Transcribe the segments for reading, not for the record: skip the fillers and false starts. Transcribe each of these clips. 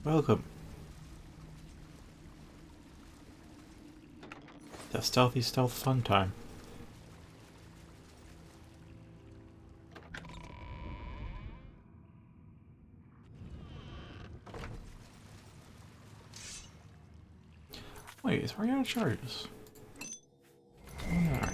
Welcome to Stealthy Stealth Fun Time. Wait, is Mariana charges? Alright.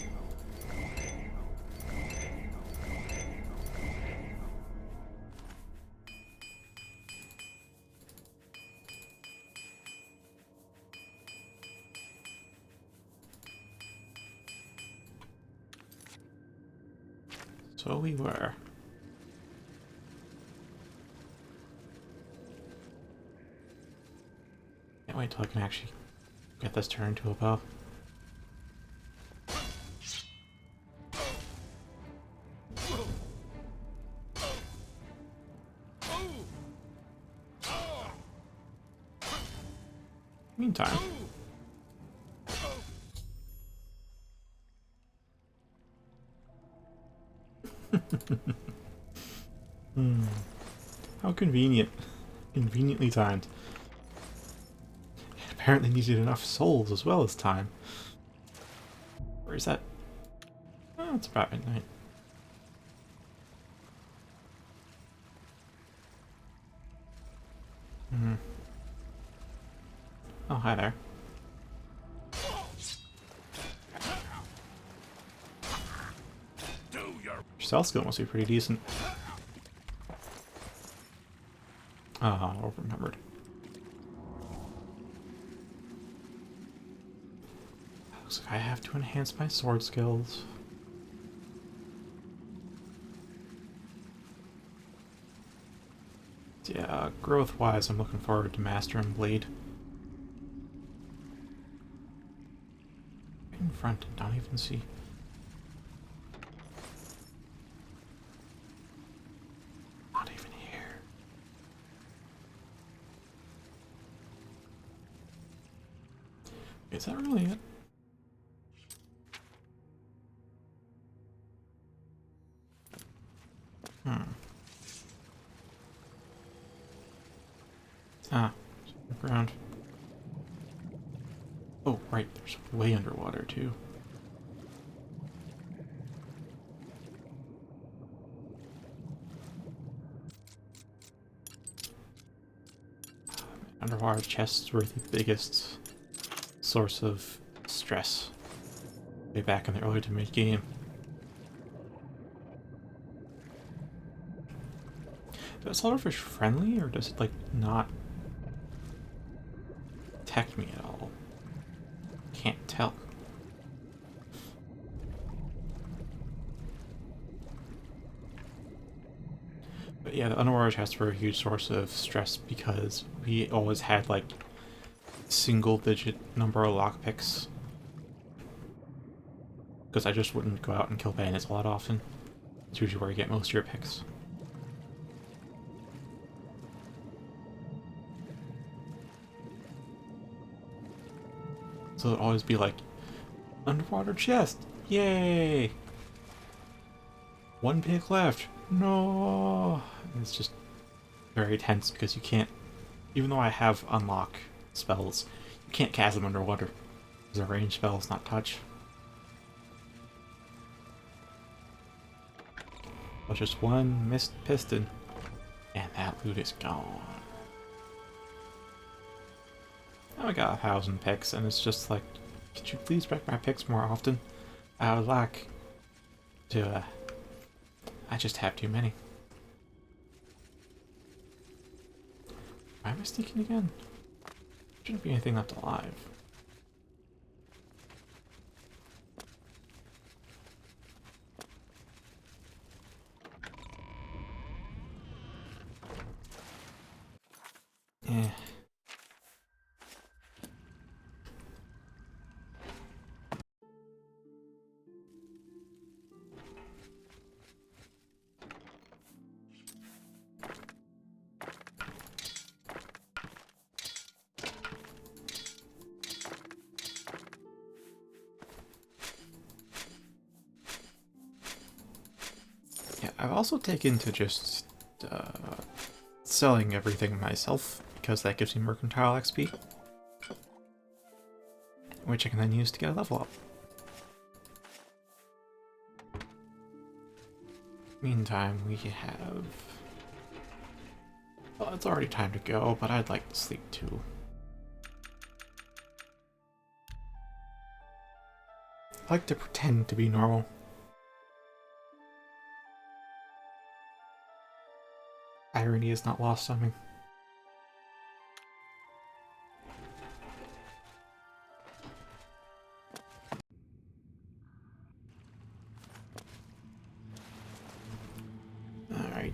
So we were. Can't wait till I can actually get this turned into a bow. Meantime. How convenient. Conveniently timed. It apparently needed enough souls as well as time. Where is that? Oh, it's about midnight. Oh, hi there. Your stealth skill must be pretty decent. Ah, oh, remembered. Looks like I have to enhance my sword skills. Yeah, growth-wise, I'm looking forward to mastering Blade. Right in front and don't even see. Not even here. Is that really it? Ah, ground. Oh, right, there's way underwater, too. Underwater chests were the biggest source of stress way back in the early to mid-game. Is Slaughterfish friendly, or does it, like, not attack me at all? Can't tell. But yeah, the underwater chests were a huge source of stress because we always had, like, single-digit number of lockpicks. Because I just wouldn't go out and kill bandits a lot often. It's usually where you get most of your picks. So it'd always be like, underwater chest, yay! One pick left, no! And it's just very tense because you can't, even though I have unlock spells, you can't cast them underwater. Because a ranged spell is not touch. But just one missed piston, and that loot is gone. Now I got 1,000 picks, and it's just like, could you please break my picks more often? I would like to, I just have too many. Why am I sneaking again? Shouldn't be anything left alive. Eh. Yeah, I've also taken to just selling everything myself because that gives me mercantile XP, which I can then use to get a level up. Meantime, we have... Well, it's already time to go, but I'd like to sleep too. I like to pretend to be normal. Irony is not lost on me. Alright.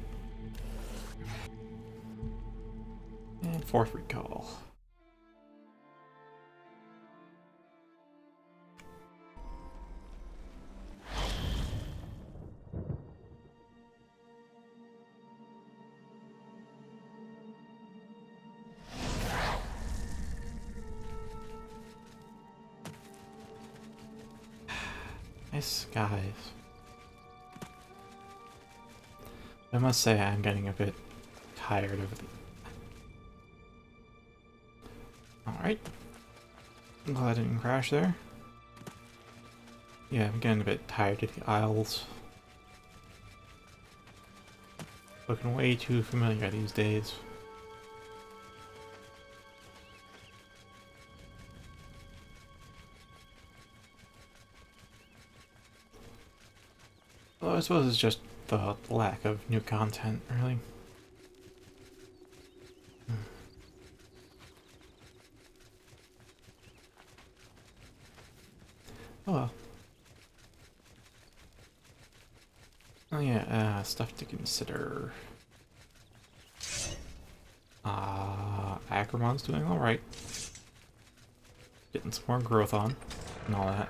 And fourth recall. Nice skies. I must say I'm getting a bit tired of the... Alright. I'm glad I didn't crash there. Yeah, I'm getting a bit tired of the aisles. Looking way too familiar these days. Well, I suppose it's just the lack of new content, really. Oh well. Oh yeah, stuff to consider. Agramon's doing alright. Getting some more growth on, and all that.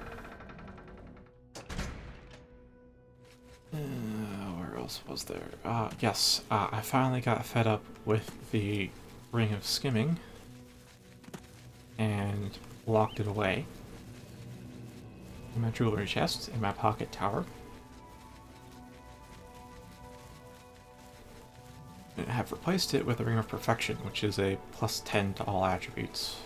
Where else was there? Yes, I finally got fed up with the Ring of Skimming and locked it away in my jewelry chest in my pocket tower. And I have replaced it with the Ring of Perfection, which is a +10 to all attributes.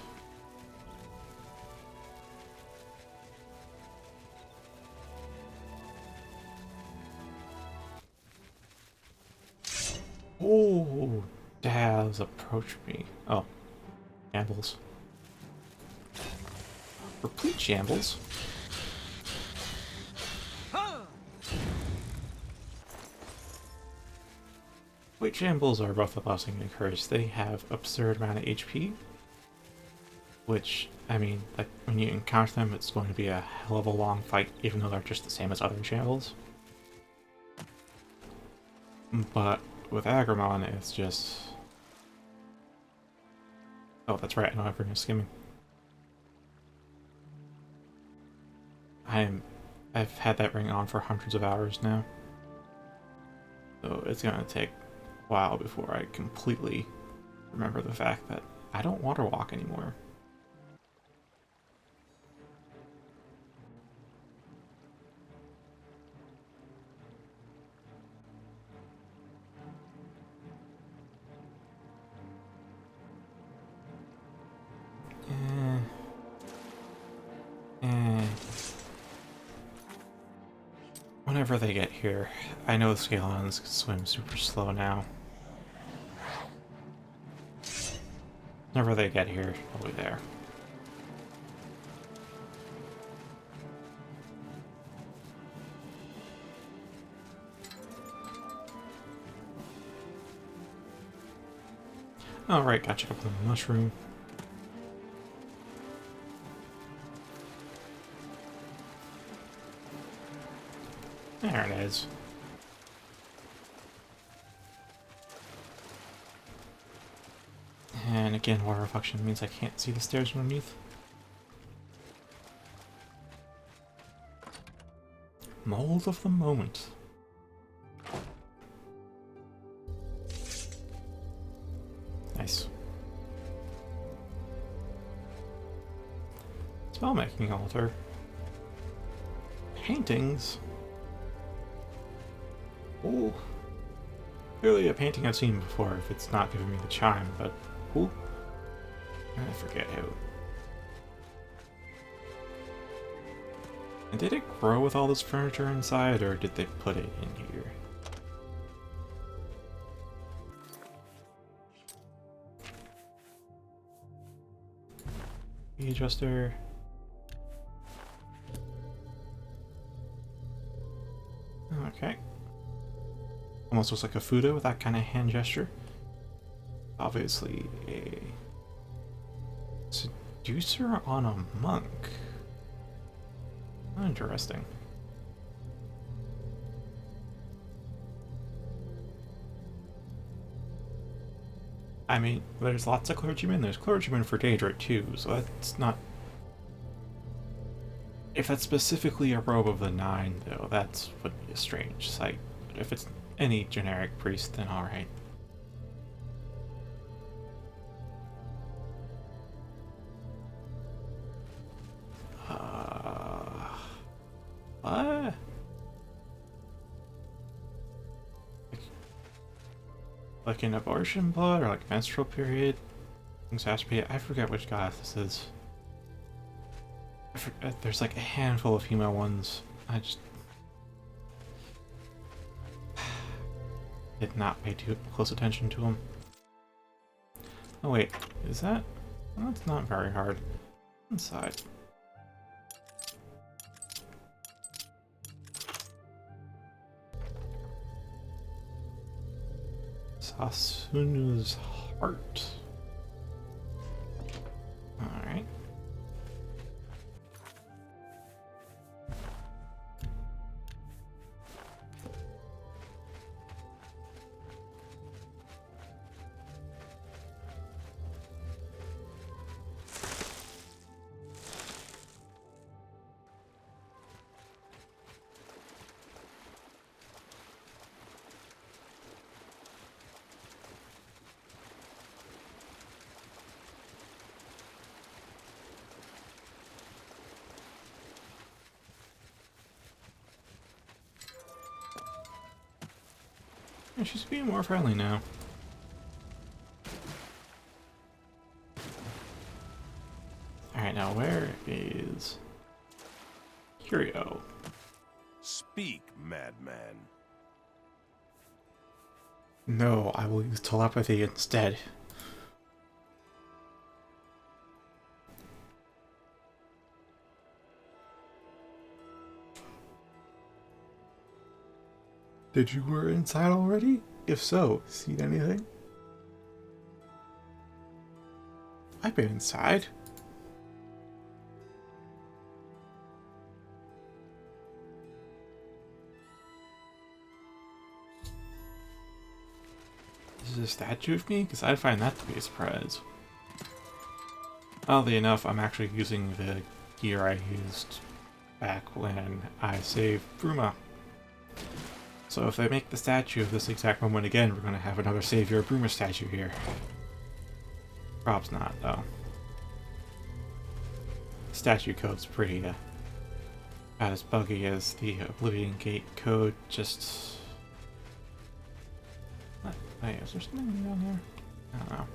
Oh, Daz approached me. Oh, shambles. Replete shambles. Wait, shambles are both a blessing and a curse. They have absurd amount of HP, which, I mean, like, when you encounter them, it's going to be a hell of a long fight, even though they're just the same as other shambles. But with Agramon, it's just... Oh, that's right, I know I've been skimming. I've had that ring on for hundreds of hours now. So it's gonna take a while before I completely remember the fact that I don't water walk anymore. Whenever they get here, I know the Scalons can swim super slow now. Whenever they get here, they'll be there. Alright, got you up on the mushroom. There it is. And again, water reflection means I can't see the stairs underneath. Mold of the moment. Nice. Spell making altar. Paintings. Oh, clearly a painting I've seen before if it's not giving me the chime, but cool. I forget who. And did it grow with all this furniture inside, or did they put it in here? Adjuster. Okay. Almost looks like a Fuda with that kind of hand gesture. Obviously a seducer on a monk. Interesting. I mean, there's lots of clergymen. There's clergymen for Daedra too, so that's not... If that's specifically a robe of the Nine, though, that would be a strange sight. But if it's any generic priest, then alright. What? Like an abortion blood, or like menstrual period? Things have to be... I forget which goddess this is. There's like a handful of female ones. I just... did not pay too close attention to them. Oh wait, is that... well, that's not very hard. Inside. Sasunu's heart. Alright. Yeah, she's being more friendly now. Alright, now where is Curio? Speak, madman. No, I will use telepathy instead. Did you were inside already? If so, seen anything? I've been inside. Is this a statue of me? Because I'd find that to be a surprise. Oddly enough, I'm actually using the gear I used back when I saved Bruma. So if they make the statue of this exact moment again, we're going to have another Savior Bruma statue here. Prob's not, though. Statue code's pretty, about as buggy as the Oblivion Gate code, just... Hey, is there something down here? I don't know.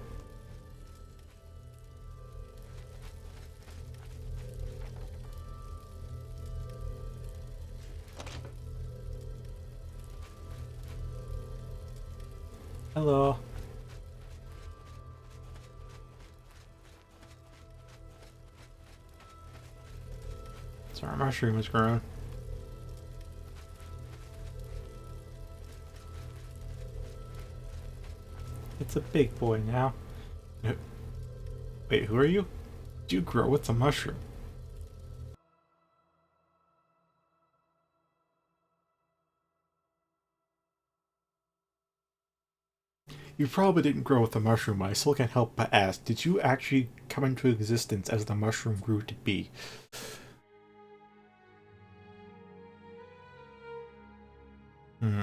Hello. So our mushroom is growing. It's a big boy now. Wait, who are you? Did you grow with the mushroom? You probably didn't grow with the mushroom. I still can't help but ask, did you actually come into existence as the mushroom grew to be? Hmm.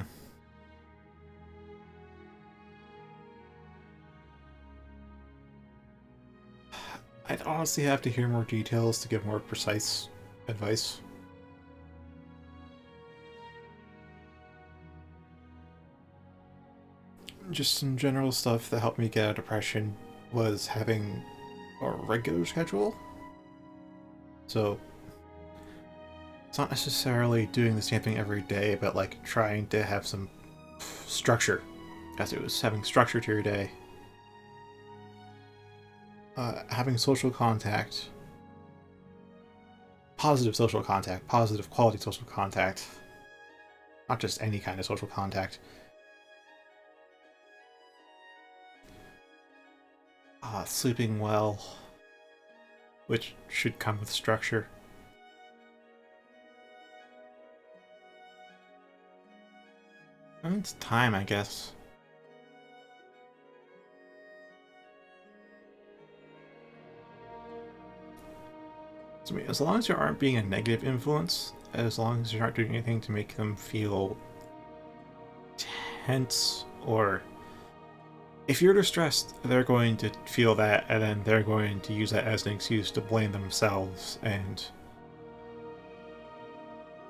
I'd honestly have to hear more details to give more precise advice. Just some general stuff that helped me get out of depression was having a regular schedule. So it's not necessarily doing the same thing every day, but like trying to have some structure, as it was having structure to your day. Having social contact, positive quality social contact, not just any kind of social contact. Sleeping well, which should come with structure. And it's time, I guess. So, I mean, as long as you aren't being a negative influence, as long as you're not doing anything to make them feel tense, or if you're distressed, they're going to feel that, and then they're going to use that as an excuse to blame themselves and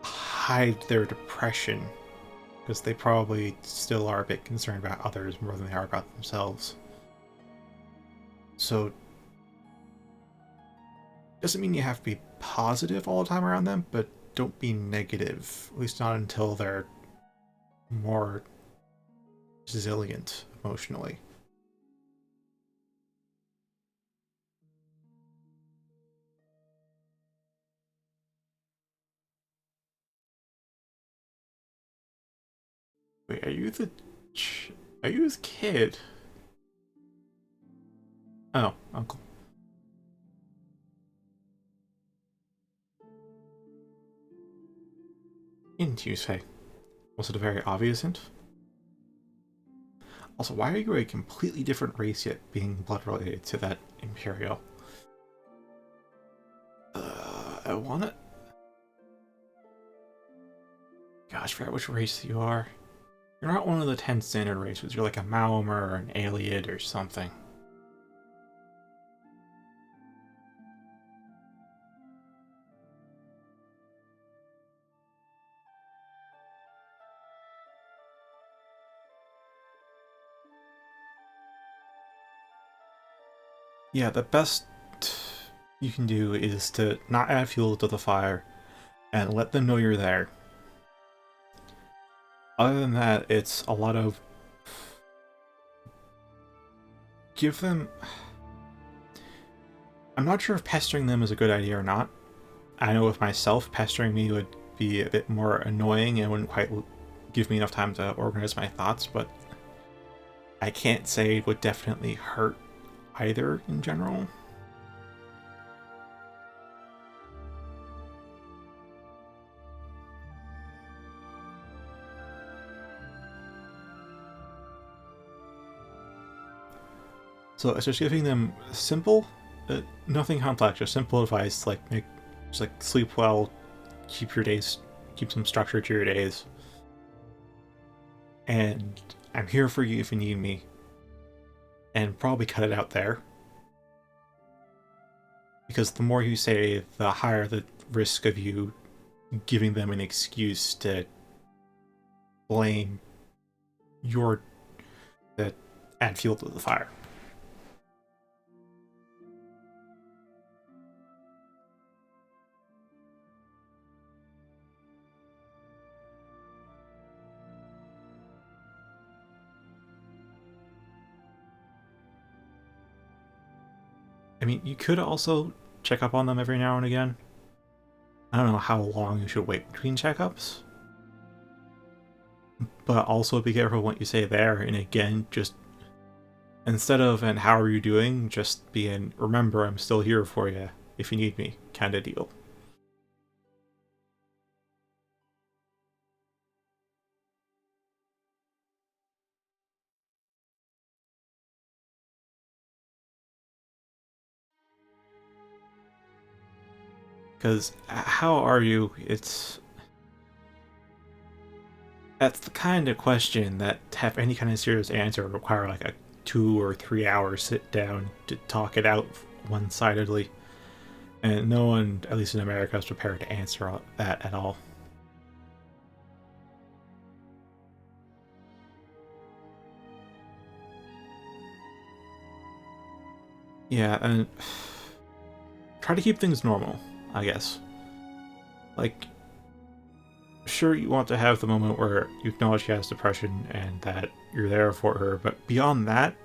hide their depression, because they probably still are a bit concerned about others more than they are about themselves. So, doesn't mean you have to be positive all the time around them, but don't be negative, at least not until they're more resilient emotionally. Wait, are you his kid? Oh, uncle. Hint, you say? Was it a very obvious hint? Also, why are you a completely different race yet being blood related to that Imperial? I want it. Gosh, I forgot which race you are. You're not one of the 10 standard races. You're like a Malmer or an Aliad or something. Yeah, the best you can do is to not add fuel to the fire and let them know you're there. Other than that, it's a lot of give them. I'm not sure if pestering them is a good idea or not. I know with myself, pestering me would be a bit more annoying and wouldn't quite give me enough time to organize my thoughts, but I can't say it would definitely hurt either in general. So it's just giving them simple, nothing complex, just simple advice like just like sleep well, keep your days, keep some structure to your days, and I'm here for you if you need me. And probably cut it out there, because the more you say, the higher the risk of you giving them an excuse to blame your that add fuel to the fire. I mean, you could also check up on them every now and again. I don't know how long you should wait between checkups, but also be careful what you say there. And again, just instead of "and how are you doing," just be "and remember, I'm still here for you if you need me" kind of deal. Because how are you? That's the kind of question that to have any kind of serious answer would require like a 2 or 3 hour sit down to talk it out one-sidedly, and no one, at least in America, is prepared to answer that at all. Yeah, and try to keep things normal, I guess. Like, sure, you want to have the moment where you acknowledge she has depression and that you're there for her, but beyond that,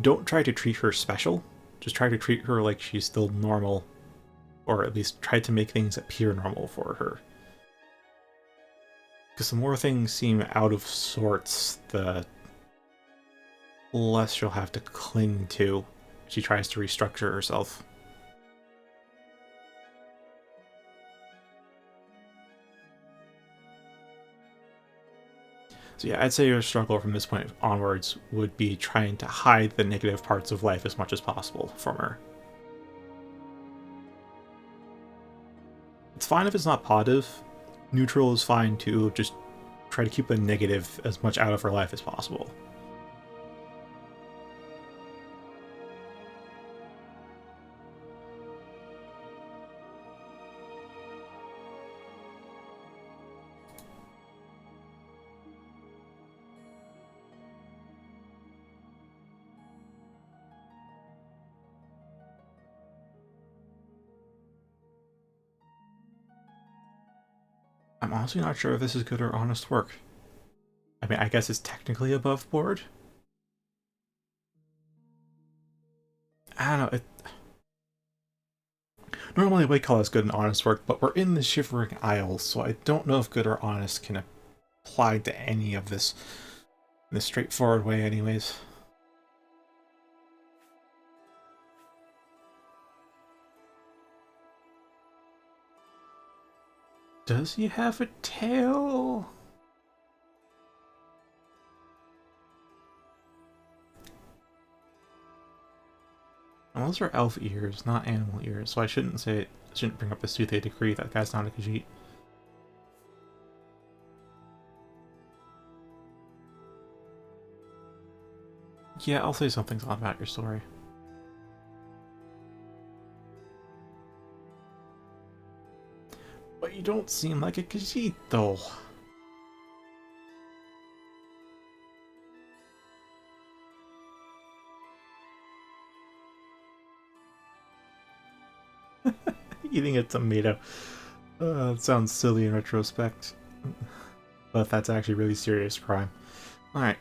don't try to treat her special. Just try to treat her like she's still normal, or at least try to make things appear normal for her. Because the more things seem out of sorts, the less she'll have to cling to. She tries to restructure herself. So yeah, I'd say your struggle from this point onwards would be trying to hide the negative parts of life as much as possible from her. It's fine if it's not positive. Neutral is fine too. Just try to keep the negative as much out of her life as possible. I'm honestly not sure if this is good or honest work. I mean, I guess it's technically above board. I don't know. Normally we call this good and honest work, but we're in the Shivering Isles, so I don't know if good or honest can apply to any of this in a straightforward way anyways. Does he have a tail? Well, those are elf ears, not animal ears, so I shouldn't bring up the Soothé decree. That guy's not a Khajiit. Yeah, I'll say something's off about your story. But you don't seem like a Khajiit, though. Eating a tomato. It sounds silly in retrospect. But that's actually really serious crime. Alright.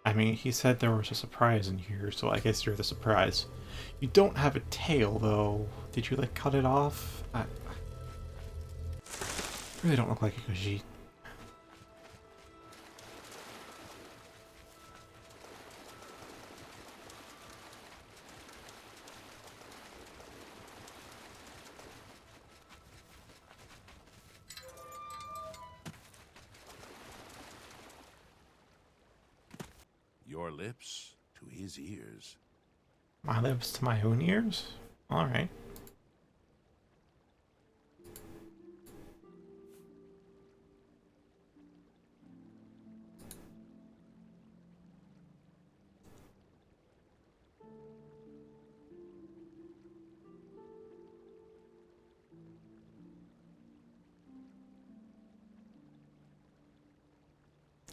I mean, he said there was a surprise in here, so I guess you're the surprise. You don't have a tail, though. Did you, like, cut it off? I really don't look like a Khajiit. Your lips to his ears. My lips to my own ears? Alright.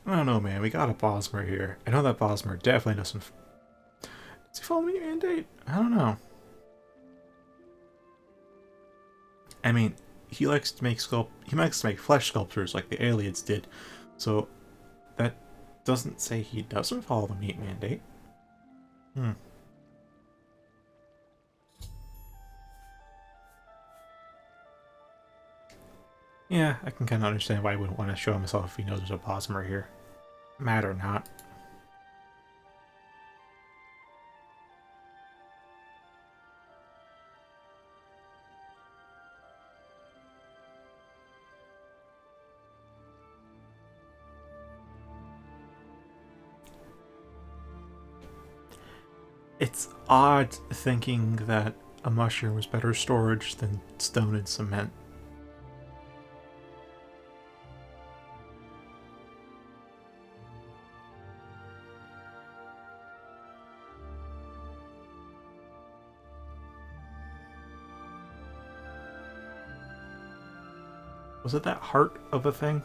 I don't know, man. We got a Bosmer here. I know that Bosmer definitely doesn't... Does he follow me mandate? I don't know. I mean, he likes to make flesh sculptures like the Aliens did, so that doesn't say he doesn't follow the meat mandate. Hmm. Yeah, I can kind of understand why he wouldn't want to show himself if he knows there's a Bosmer here. Mad or not. It's odd thinking that a mushroom was better storage than stone and cement. Was it that heart of a thing?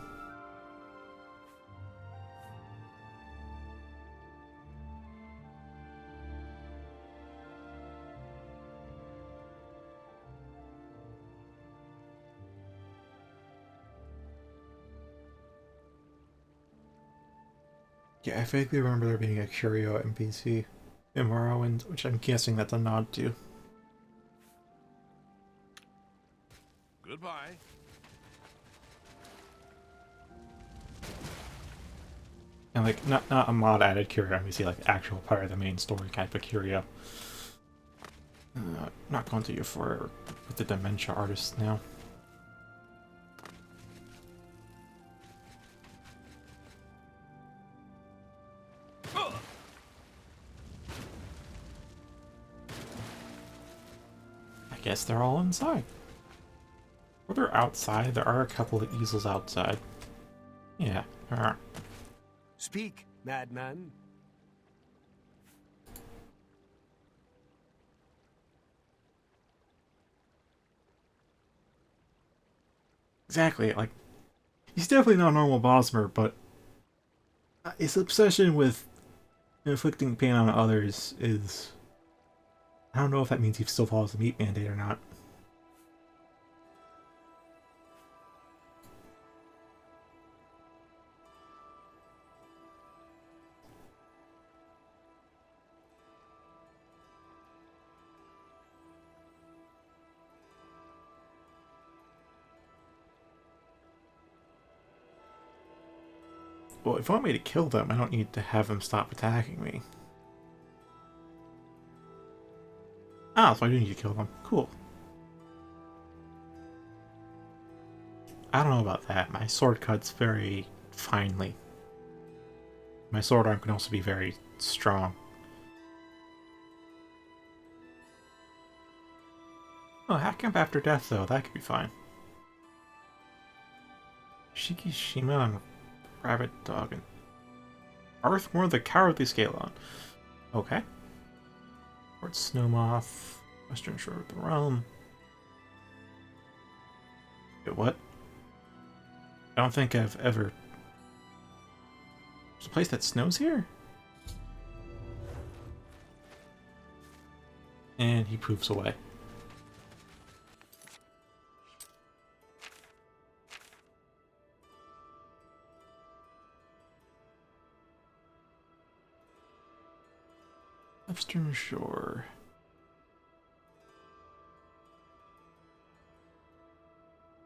Yeah, I vaguely remember there being a Curio NPC in Morrowind, which I'm guessing that's a nod to. Goodbye. And like, not a mod added Curio NPC, like actual part of the main story type of Curio. Not going to you for with the dementia artist now. I guess they're all inside. Or they're outside. There are a couple of easels outside. Yeah, there are. Speak, madman. Exactly, like, he's definitely not a normal Bosmer, but his obsession with inflicting pain on others is... I don't know if that means he still follows the meat mandate or not. Well, if you want me to kill them, I don't need to have them stop attacking me. Ah, so I do need to kill them. Cool. I don't know about that. My sword cuts very finely. My sword arm can also be very strong. Oh, hack camp after death, though. That could be fine. Shikishima and Rabbit Dog and Arthmore the Cowardly Scalon. Okay. Fort Snowmoth, Western Shore of the Realm. Wait, what? I don't think I've ever... There's a place that snows here? And he poofs away. Western Shore.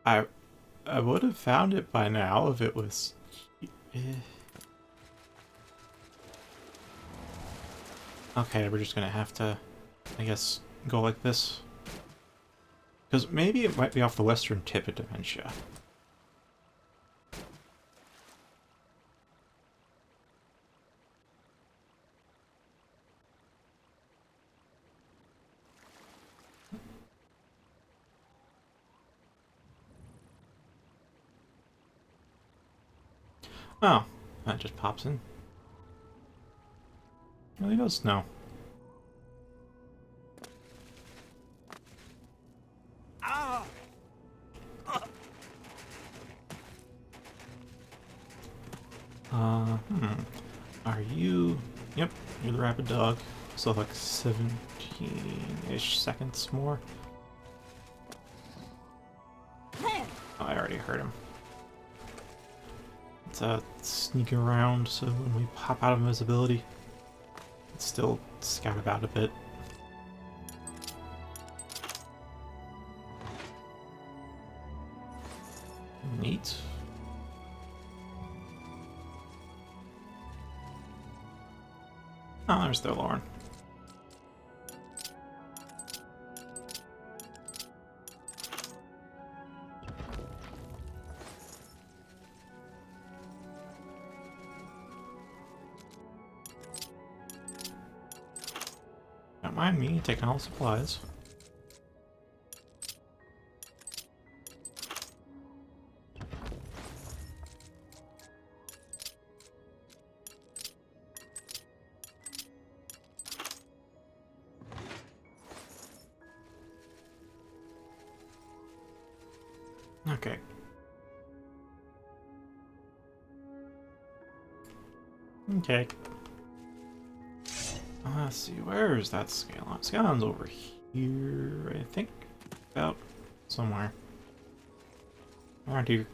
I would have found it by now if it was... Okay, we're just gonna have to, I guess, go like this. Because maybe it might be off the western tip of Dementia. Oh, that just pops in. Really does snow. Ah! Are you... Yep, you're the rapid dog. So like 17-ish seconds more. Oh, I already heard him. Let's sneak around so when we pop out of invisibility, it's still scout about a bit. Neat. Oh, there's their Lauren. Don't mind me taking all the supplies. Okay. Okay. Let's see, where is that Scalon? Scalon's over here, I think. About somewhere. Around here.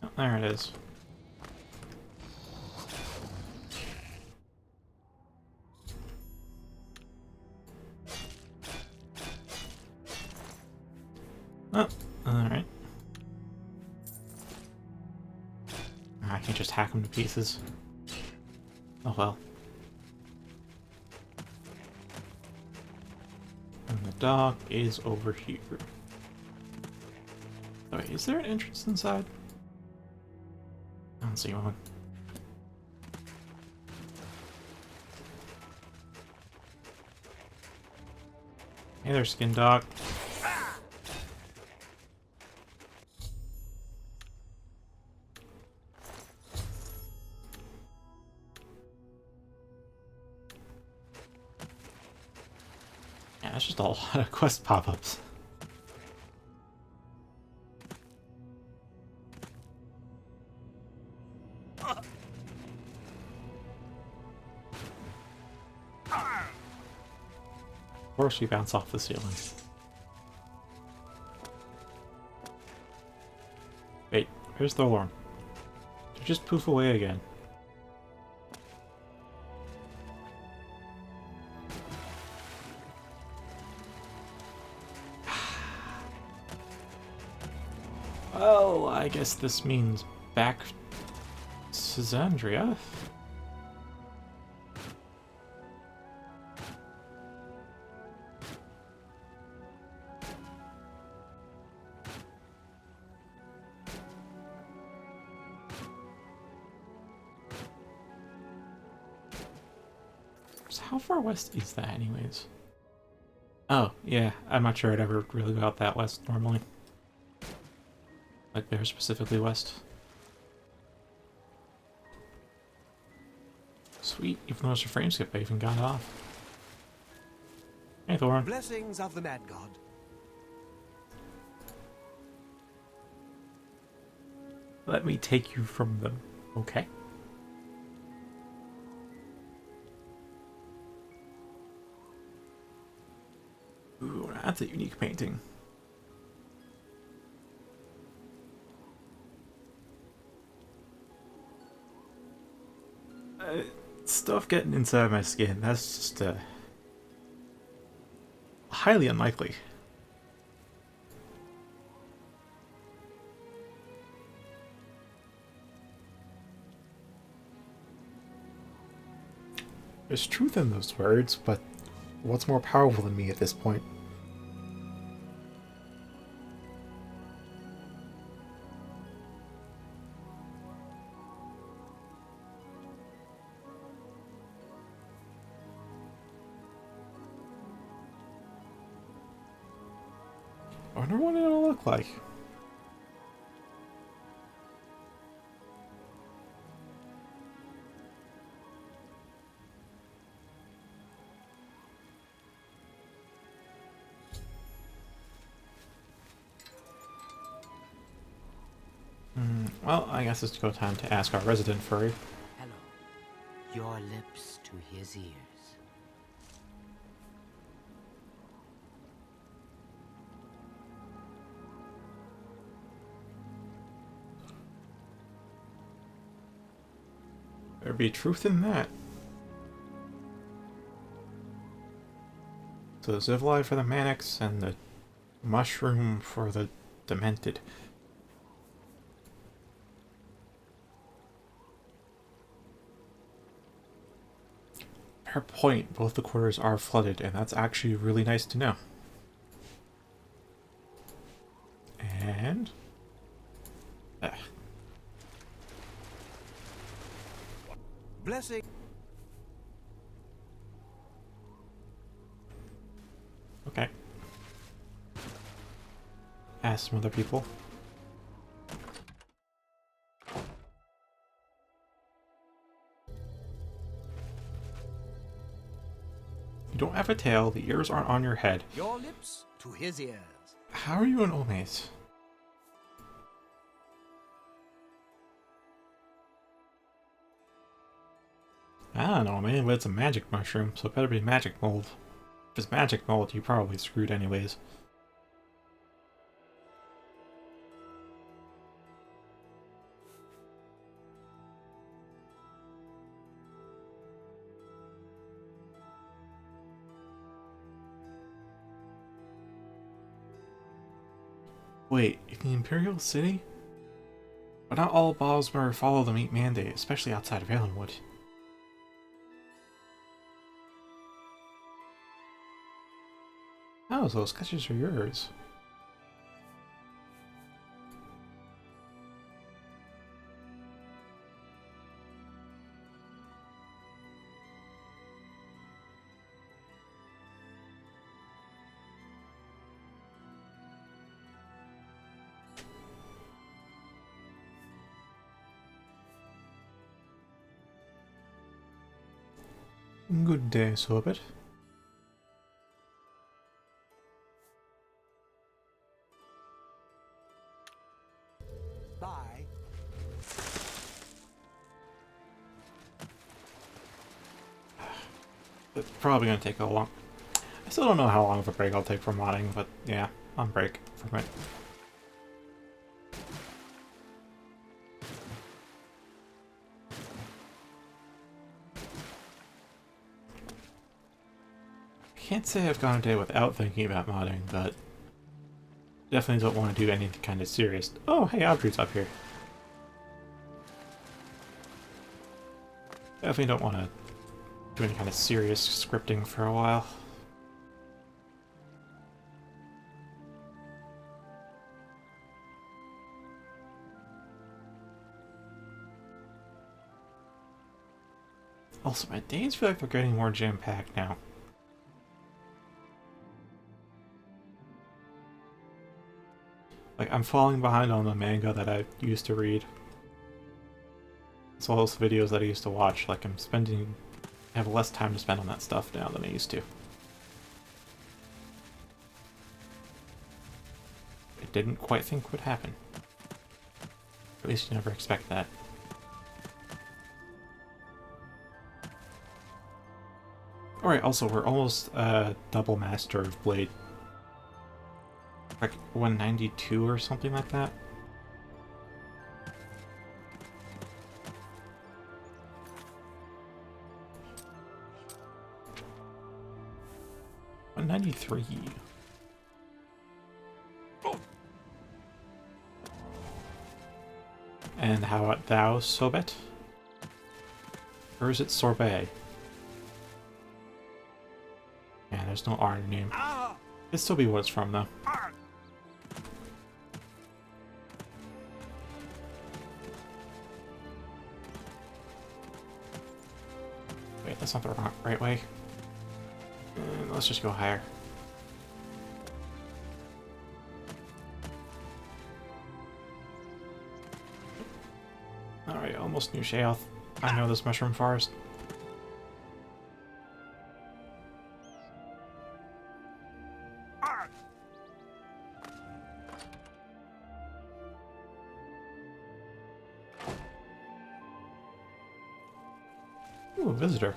Oh, there it is. Oh, alright. I can just hack them to pieces. Oh well. And the dock is over here. Oh, wait, is there an entrance inside? I don't see one. Hey there, skin dog. Yeah, that's just a lot of quest pop-ups. Of course we bounce off the ceiling. Wait, where's Thorlorn? Did you just poof away again? Well, I guess this means back to Zandria. So how far west is that anyways? Oh, yeah, I'm not sure I'd ever really go out that west normally. Like there specifically west. Sweet, even though it's a frame skip, I even got it off. Hey Thorin. Blessings of the Mad God. Let me take you from them, okay? Ooh, that's a unique painting. Stuff getting inside my skin, that's just highly unlikely. There's truth in those words, but what's more powerful than me at this point? I wonder what it'll look like. Well, I guess it's go time to ask our resident furry. Hello. Your lips to his ears. There be truth in that. So the Zivli for the Manics and the Mushroom for the Demented. Fair point, both the quarters are flooded, and that's actually really nice to know. And... Blessing. Okay. Ask some other people. You don't have a tail, the ears aren't on your head. Your lips to his ears. How are you an Omaze? I don't know, man, but it's a magic mushroom, so it better be magic mold. If it's magic mold, you're probably screwed anyways. Wait, in the Imperial City? But not all Bosmer follow the meat mandate, especially outside of Valenwood. Oh, so those sketches are yours. Good day, Sorbet. Bye. It's probably gonna take a long... I still don't know how long of a break I'll take from modding, but yeah, on break from it. Can't say I've gone a day without thinking about modding, but definitely don't want to do anything kind of serious. Oh, hey, Audrey's up here. Definitely don't want to do any kind of serious scripting for a while. Also, my days feel like they're getting more jam-packed now. Like, I'm falling behind on the manga that I used to read. It's all those videos that I used to watch. Like, I have less time to spend on that stuff now than I used to. I didn't quite think would happen. At least you never expect that. Alright, also, we're almost double master of Blade. Like 192 or something like that. $193. And how about thou, Sobet? Or is it Sorbet? Yeah, there's no R in your name. It'd still be what it's from, though. Wait, that's not the right way. Let's just go higher. Alright, almost New Sheoth. I know this mushroom forest. Ooh, a visitor.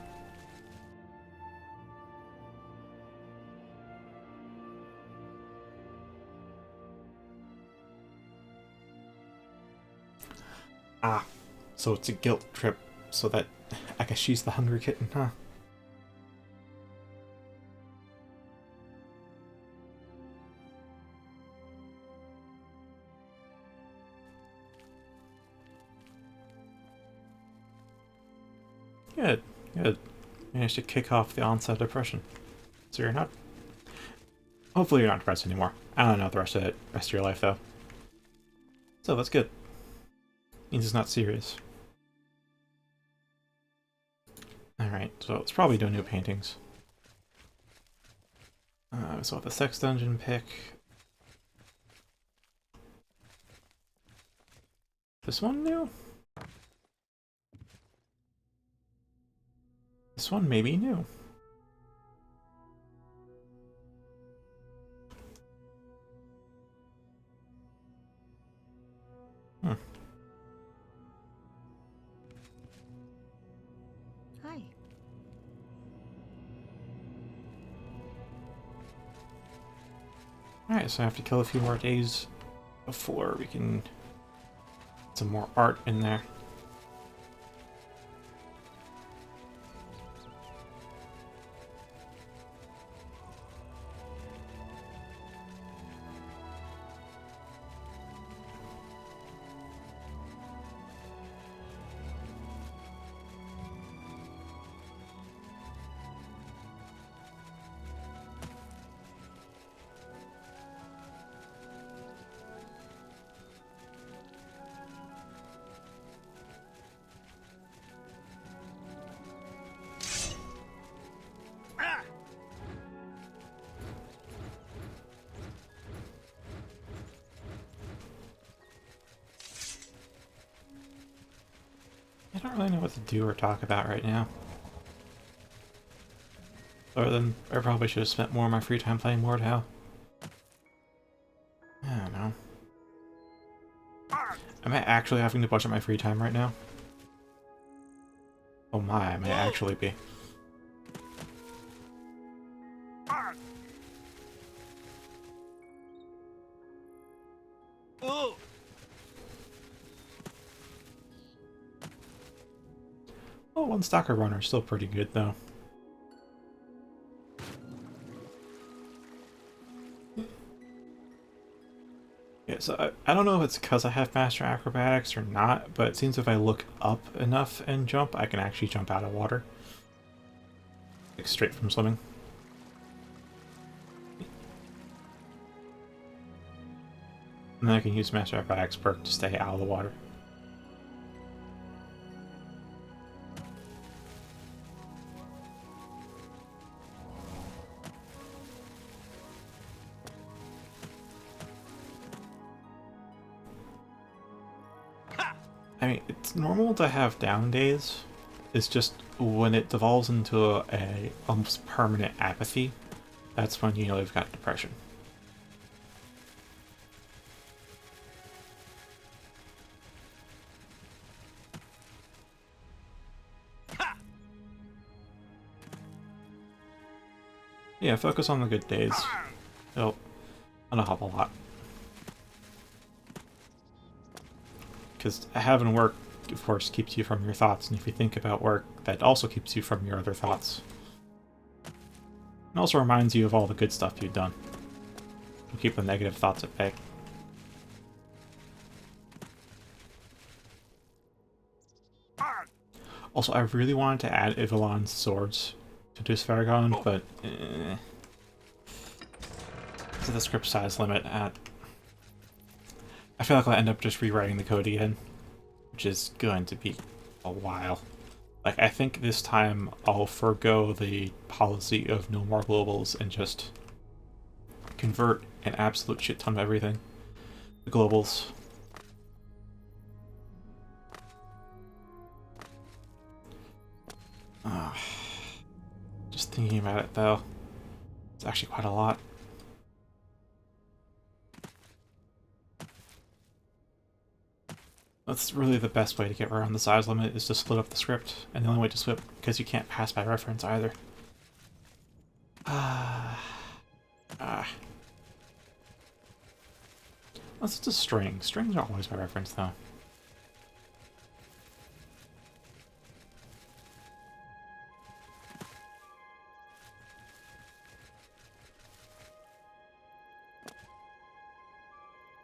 Ah, so it's a guilt trip, so that I guess she's the hungry kitten, huh? Good, good. Managed to kick off the onset of depression. So you're not... Hopefully you're not depressed anymore. I don't know the rest of your life, though. So that's good. Means it's not serious. Alright, so let's probably do new paintings. So the sex dungeon pick. This one new? This one may be new. Hmm. Hi. Alright, so I have to kill a few more days before we can get some more art in there. I don't really know what to do or talk about right now. Other than I probably should have spent more of my free time playing Mordhau. I don't know. Am I actually having to budget my free time right now? Oh my, I may actually be. Oh, one Stalker Runner, still pretty good though. Yeah, so I don't know if it's because I have Master Acrobatics or not, but it seems if I look up enough and jump, I can actually jump out of water. Like straight from swimming. And then I can use Master Acrobatics perk to stay out of the water. I mean, it's normal to have down days. It's just when it devolves into a almost permanent apathy, that's when you know you've got depression. Yeah, focus on the good days. It'll help a lot. Because having work, of course, keeps you from your thoughts, and if you think about work, that also keeps you from your other thoughts. It also reminds you of all the good stuff you've done. It'll keep the negative thoughts at bay. Also, I really wanted to add Ivalon's swords to Dusvaragon, but to the script size limit, I feel like I'll end up just rewriting the code again, which is going to be a while. Like, I think this time I'll forego the policy of no more globals and just convert an absolute shit ton of everything to globals. Just thinking about it, though, it's actually quite a lot. That's really the best way to get around the size limit, is to split up the script, and the only way to split, because you can't pass by reference either. Unless it's a string. Strings are always by reference, though.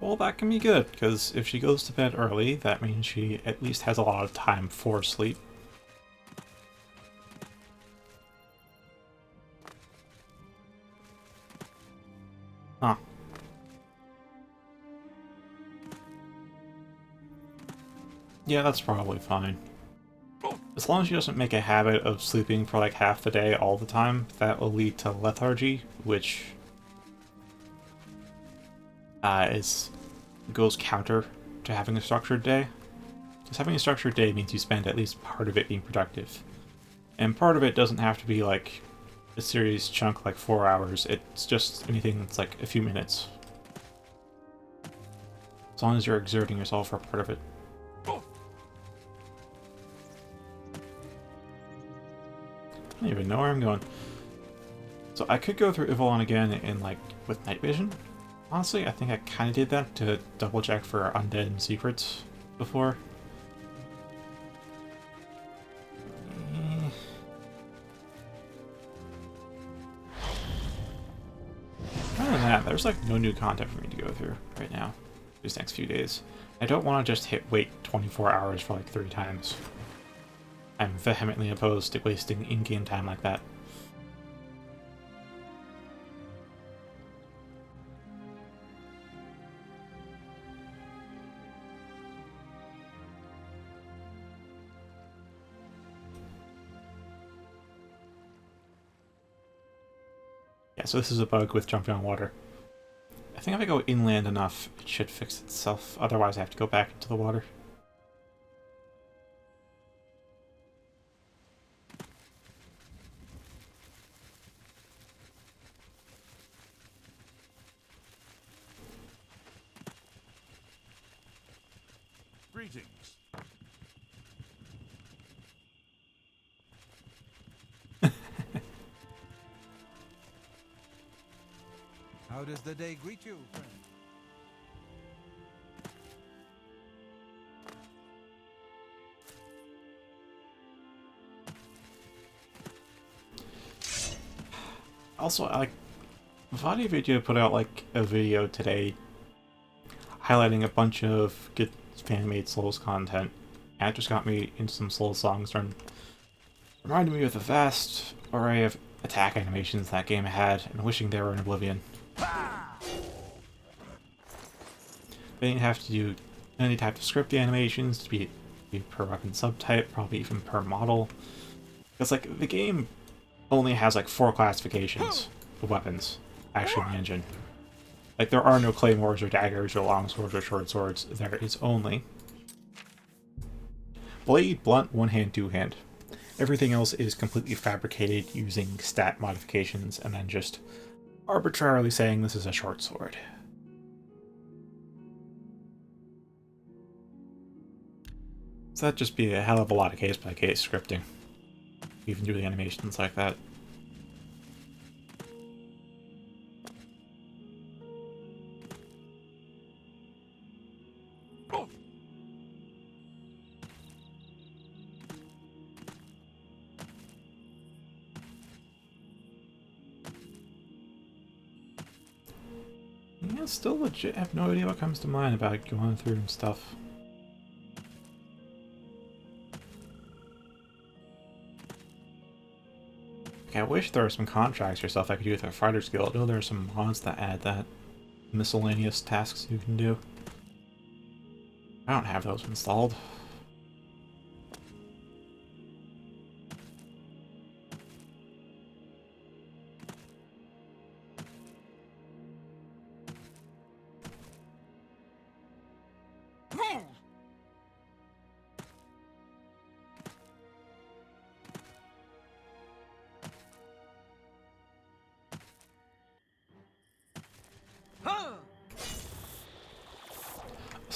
Well, that can be good, because if she goes to bed early, that means she at least has a lot of time for sleep. Huh. Yeah, that's probably fine. As long as she doesn't make a habit of sleeping for like half the day all the time, that will lead to lethargy, which goes counter to having a structured day. Because having a structured day means you spend at least part of it being productive. And part of it doesn't have to be like a serious chunk like 4 hours, it's just anything that's like a few minutes. As long as you're exerting yourself for part of it. I don't even know where I'm going. So I could go through Ivalon again in, like, with night vision. Honestly, I think I kind of did that to double check for undead and secrets before. Other than that, there's like no new content for me to go through right now these next few days. I don't want to just wait 24 hours for like 3 times. I'm vehemently opposed to wasting in-game time like that. Yeah, so this is a bug with jumping on water. I think if I go inland enough, it should fix itself. Otherwise, I have to go back into the water. Greetings. How does the day greet you, friend? Also, like, Vadi Video put out like a video today highlighting a bunch of good fan-made Souls content. And it just got me into some Souls songs and reminded me of the vast array of attack animations that game had and wishing they were in Oblivion. They didn't have to do any type of script animations to be per weapon subtype, probably even per model. Because like the game only has like 4 classifications of weapons actually in the engine. Like there are no claymores or daggers or long swords or short swords. There is only blade, blunt, one hand, two hand. Everything else is completely fabricated using stat modifications and then just arbitrarily saying this is a short sword. So that'd just be a hell of a lot of case-by-case scripting. Even doing animations like that. Yeah, still legit. I have no idea what comes to mind about going through and stuff. I wish there were some contracts or stuff I could do with our Fighters Guild. I know there are some mods that add that. Miscellaneous tasks you can do. I don't have those installed.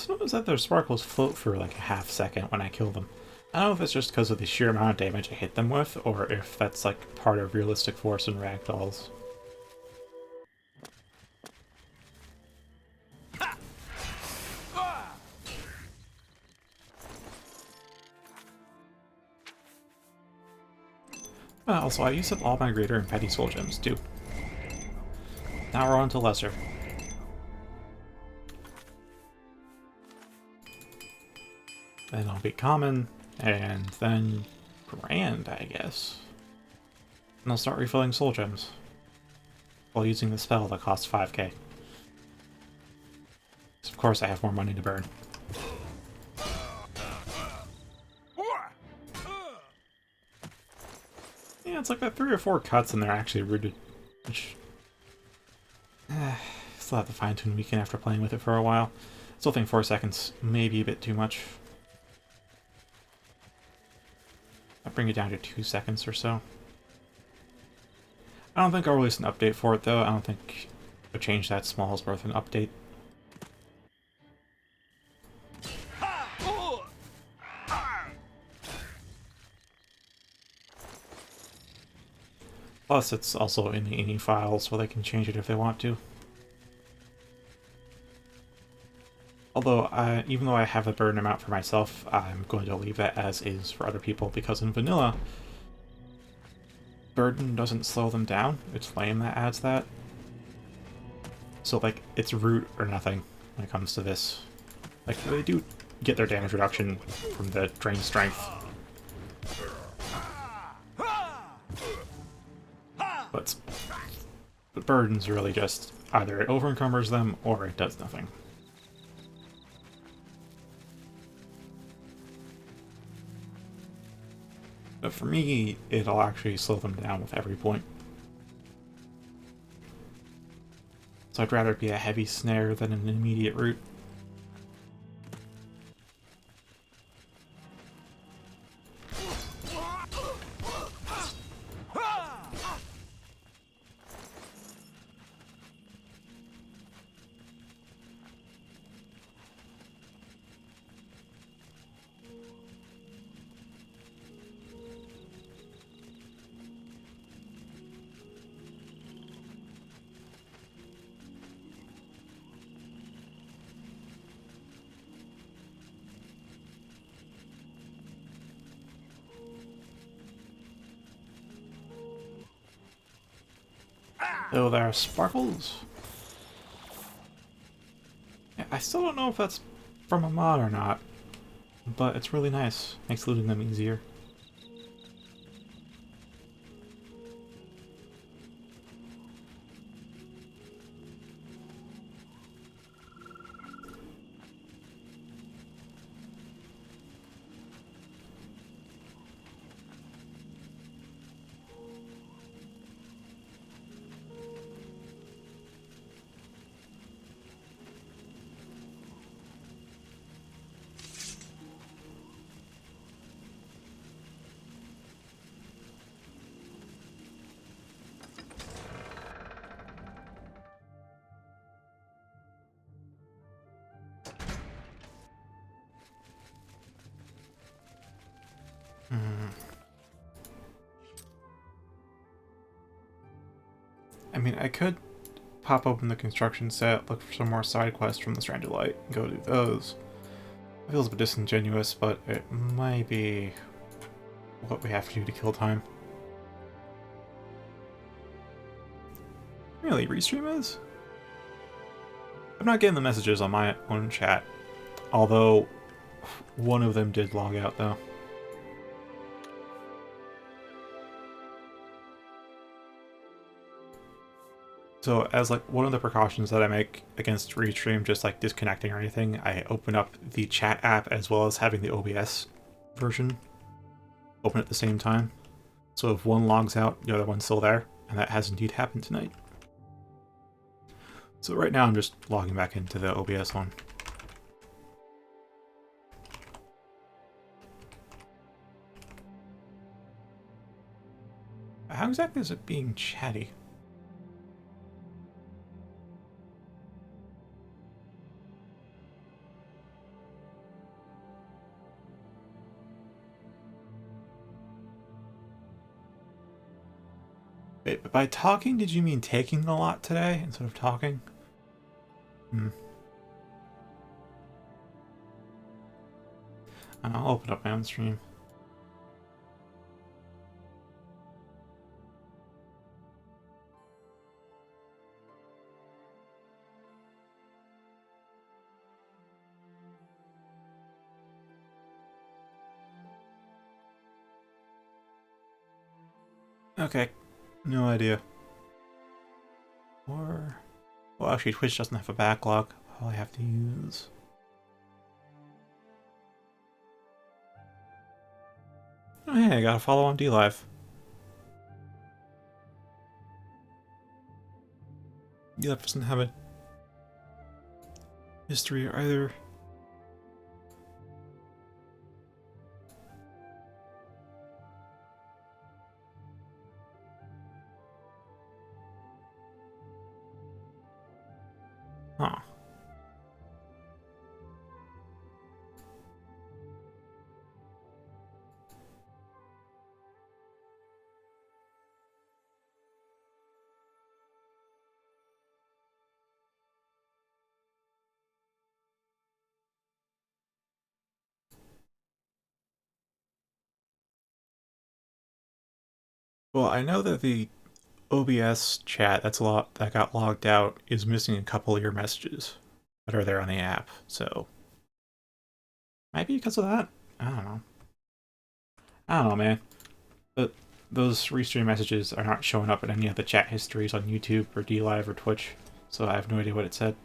I noticed that their sparkles float for like a half second when I kill them. I don't know if it's just because of the sheer amount of damage I hit them with, or if that's like part of realistic force in ragdolls. Also, I used up all my greater and petty soul gems too. Now we're on to lesser. Then I'll be common, and then grand, I guess. And I'll start refilling soul gems while using the spell that costs 5k. So of course I have more money to burn. Yeah, it's like that 3 or 4 cuts and they're actually rooted, which still have to fine-tune weekend after playing with it for a while. Still think 4 seconds may be a bit too much. I'll bring it down to 2 seconds or so. I don't think I'll release an update for it though. I don't think a change that small is worth an update. Plus, it's also in the ini file, so they can change it if they want to. Although, even though I have a burden amount for myself, I'm going to leave that as is for other people, because in vanilla, burden doesn't slow them down. It's flame that adds that. So, like, it's root or nothing when it comes to this. Like, they do get their damage reduction from the drain strength. But burden's really just either it over-encumbers them or it does nothing. But for me, it'll actually slow them down with every point. So I'd rather it be a heavy snare than an immediate root. Oh, there are sparkles. Yeah, I still don't know if that's from a mod or not, but it's really nice. Makes looting them easier. I mean, I could pop open the construction set, look for some more side quests from the Stranded Light, and go do those. It feels a bit disingenuous, but it might be what we have to do to kill time. Really, restream is? I'm not getting the messages on my own chat, although one of them did log out, though. So as like one of the precautions that I make against restream, just like disconnecting or anything, I open up the chat app as well as having the OBS version open at the same time. So if one logs out, the other one's still there, and that has indeed happened tonight. So right now I'm just logging back into the OBS one. How exactly is it being chatty? Wait, but by talking, did you mean taking a lot today instead of talking? I'll open up my own stream. Okay, no idea. Or... well, actually, Twitch doesn't have a backlog. All I have to use... oh hey, I got a follow on DLive. DLive doesn't have a history either. Huh. Well, I know that the OBS chat that got logged out is missing a couple of your messages that are there on the app, so maybe because of that. I don't know. I don't know, man. But those restream messages are not showing up in any of the chat histories on YouTube or DLive or Twitch, so I have no idea what it said.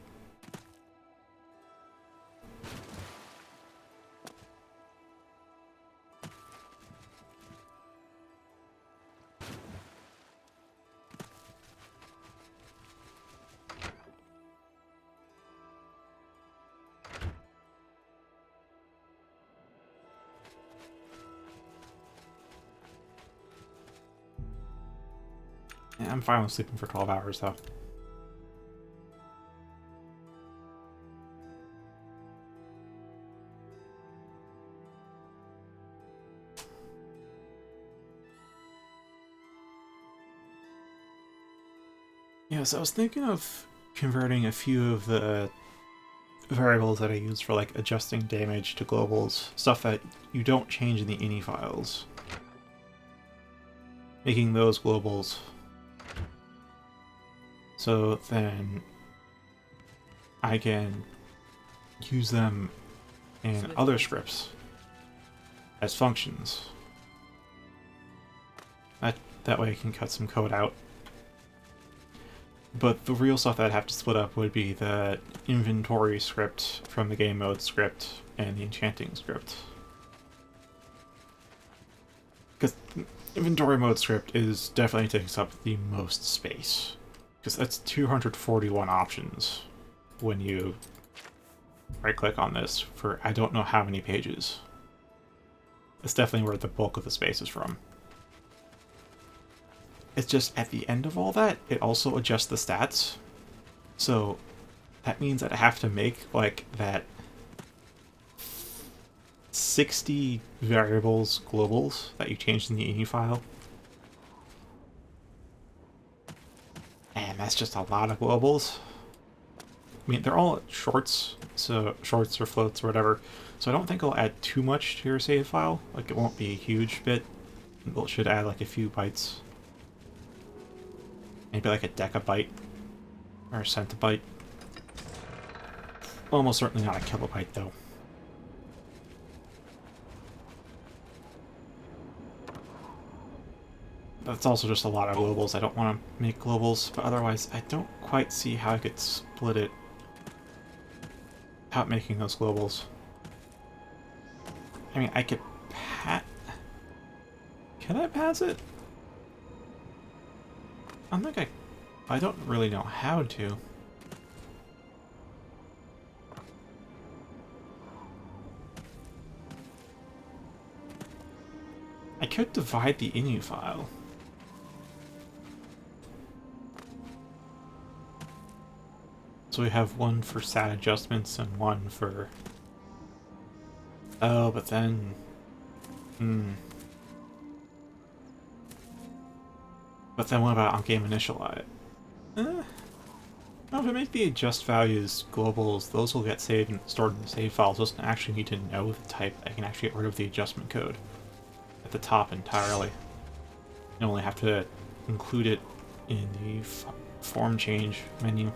Yeah, I'm fine with sleeping for 12 hours, though. Yeah, so I was thinking of converting a few of the variables that I use for like adjusting damage to globals, stuff that you don't change in the ini files. Making those globals. So then I can use them in other scripts as functions. That way I can cut some code out. But the real stuff that I'd have to split up would be the inventory script from the game mode script and the enchanting script. Because inventory mode script is definitely takes up the most space. Because that's 241 options when you right-click on this for I don't know how many pages. It's definitely where the bulk of the space is from. It's just at the end of all that, it also adjusts the stats. So that means that I have to make like that 60 variables globals that you changed in the ini file. And that's just a lot of globals. I mean, they're all shorts, so shorts or floats or whatever. So I don't think it'll add too much to your save file. Like, it won't be a huge bit. It should add like a few bytes. Maybe like a decabyte or a centibyte. Almost certainly not a kilobyte, though. That's also just a lot of globals. I don't want to make globals, but otherwise I don't quite see how I could split it without making those globals. I mean, I could Can I pass it? I don't really know how to. I could divide the ini file. So we have one for stat adjustments and one for... Oh, but then... But then what about on-game initialize? No, if I make the adjust values globals, those will get saved and stored in the save files. Those don't actually need to know the type. I can actually get rid of the adjustment code at the top entirely. I only have to include it in the form change menu.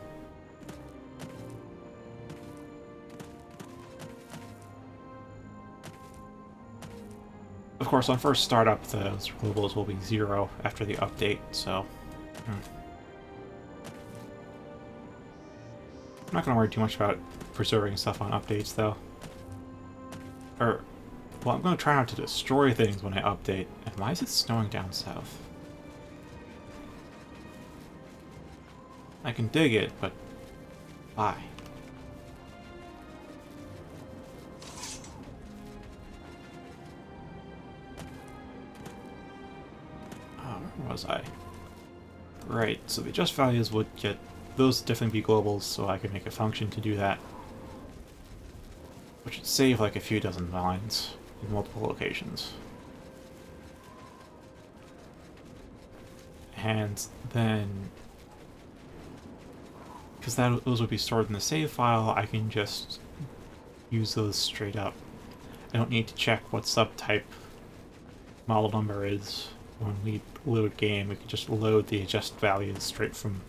Of course, on first startup, those globals will be 0 after the update, so... I'm not going to worry too much about preserving stuff on updates, though. Well, I'm going to try not to destroy things when I update. And why is it snowing down south? I can dig it, but why? Where was I? Right, so the adjust values would get... Those definitely be globals, so I could make a function to do that. Which would save like a few dozen lines in multiple locations. And then... Because those would be stored in the save file, I can just use those straight up. I don't need to check what subtype model number is, when we load game, we can just load the adjust values straight from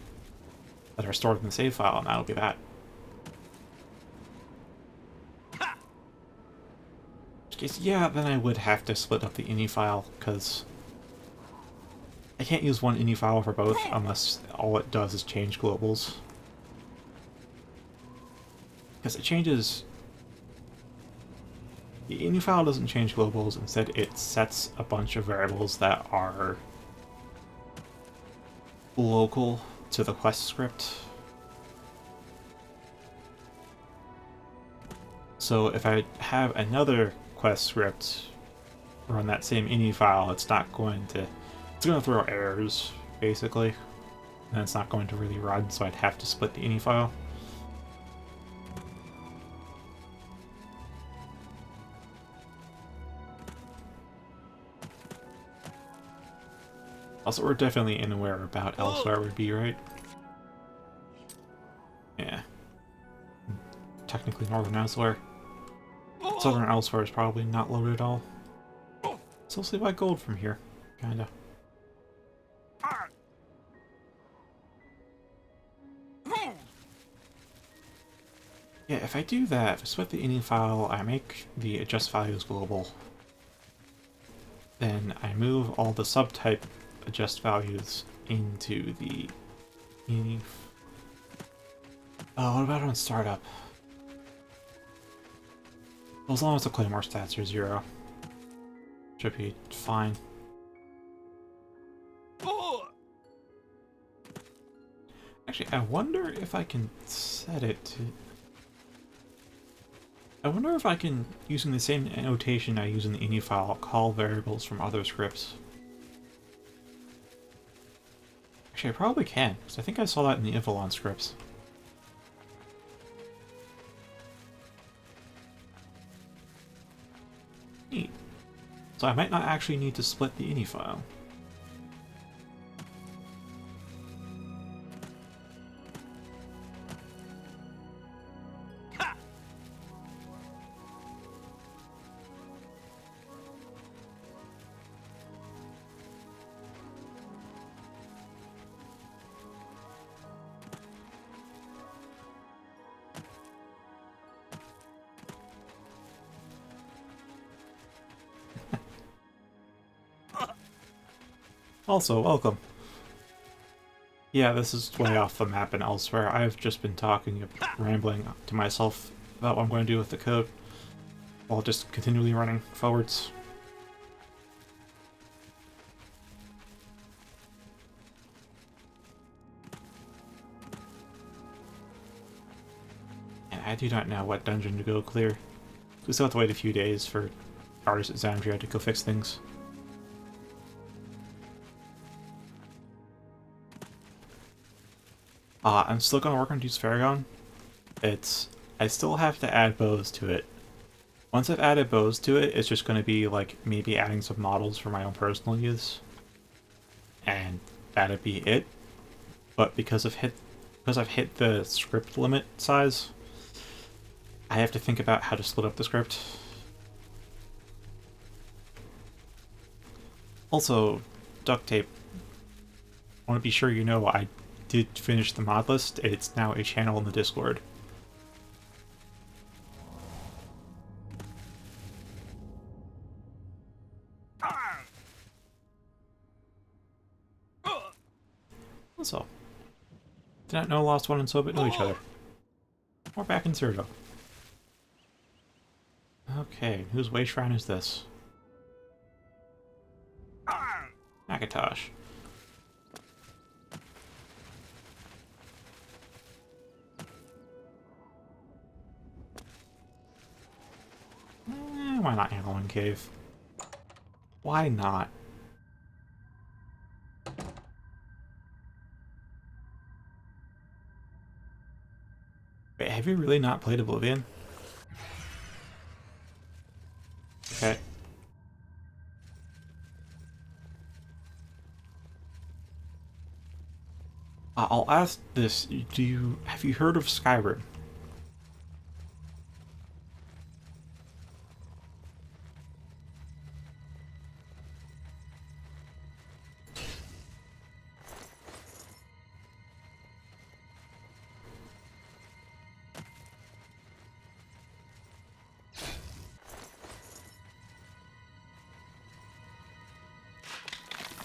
that are stored in the save file, and that'll be that. In which case, yeah, then I would have to split up the ini file, because I can't use one ini file for both unless all it does is change globals. Because it changes... The ini file doesn't change globals, instead it sets a bunch of variables that are local to the quest script. So if I have another quest script run that same ini file, it's going to throw errors, basically, and it's not going to really run, so I'd have to split the ini file. Also, we're definitely unaware about elsewhere would be, right? Yeah. Technically northern elsewhere. Southern elsewhere is probably not loaded at all. Still see by gold from here, kinda. Yeah, if I do that, if I split the ini file, I make the adjust values global. Then I move all the subtype adjust values into the ini. Oh, what about on startup? Well, as long as the claymore stats are 0, should be fine. Actually, I wonder if I can set it to... I wonder if I can, using the same annotation I use in the ini file, call variables from other scripts. Actually, I probably can, because I think I saw that in the Ivalon scripts. Neat. So I might not actually need to split the ini file. Also, welcome. Yeah, this is way off the map and elsewhere. I've just been talking, rambling to myself about what I'm going to do with the code, while just continually running forwards. And I do not know what dungeon to go clear. We still have to wait a few days for artists at Xandria to go fix things. I'm still going to work on Juice Faragon. I still have to add bows to it. Once I've added bows to it, it's just going to be like maybe adding some models for my own personal use. And that'd be it. But because I've hit the script limit size, I have to think about how to split up the script. Also, duct tape. I want to be sure you know I did finish the mod list. It's now a channel in the Discord. Also, did not know Lost One and Sobit know each other. We're back in Cyrodiil. Okay, whose way shrine is this? Akatosh. Why not Annalyn Cave? Why not? Wait, have you really not played Oblivion? Okay. I'll ask this. Have you heard of Skyrim?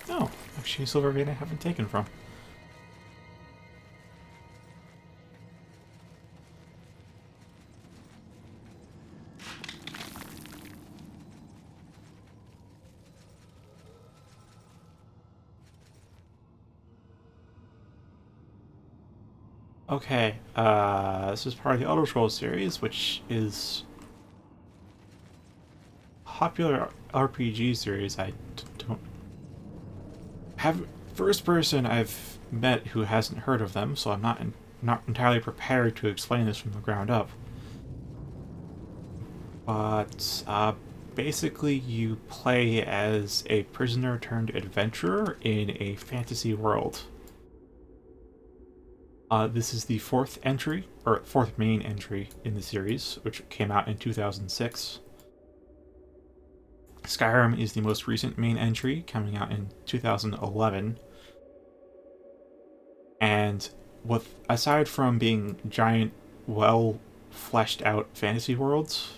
Oh, actually a silver vein I haven't taken from. Okay, this is part of the Elder Scrolls series, which is a popular RPG series. Don't have first person I've met who hasn't heard of them, so I'm not entirely prepared to explain this from the ground up. But basically, you play as a prisoner turned adventurer in a fantasy world. This is the fourth entry, or fourth main entry in the series, which came out in 2006. Skyrim is the most recent main entry, coming out in 2011. And aside from being giant, well fleshed out fantasy worlds,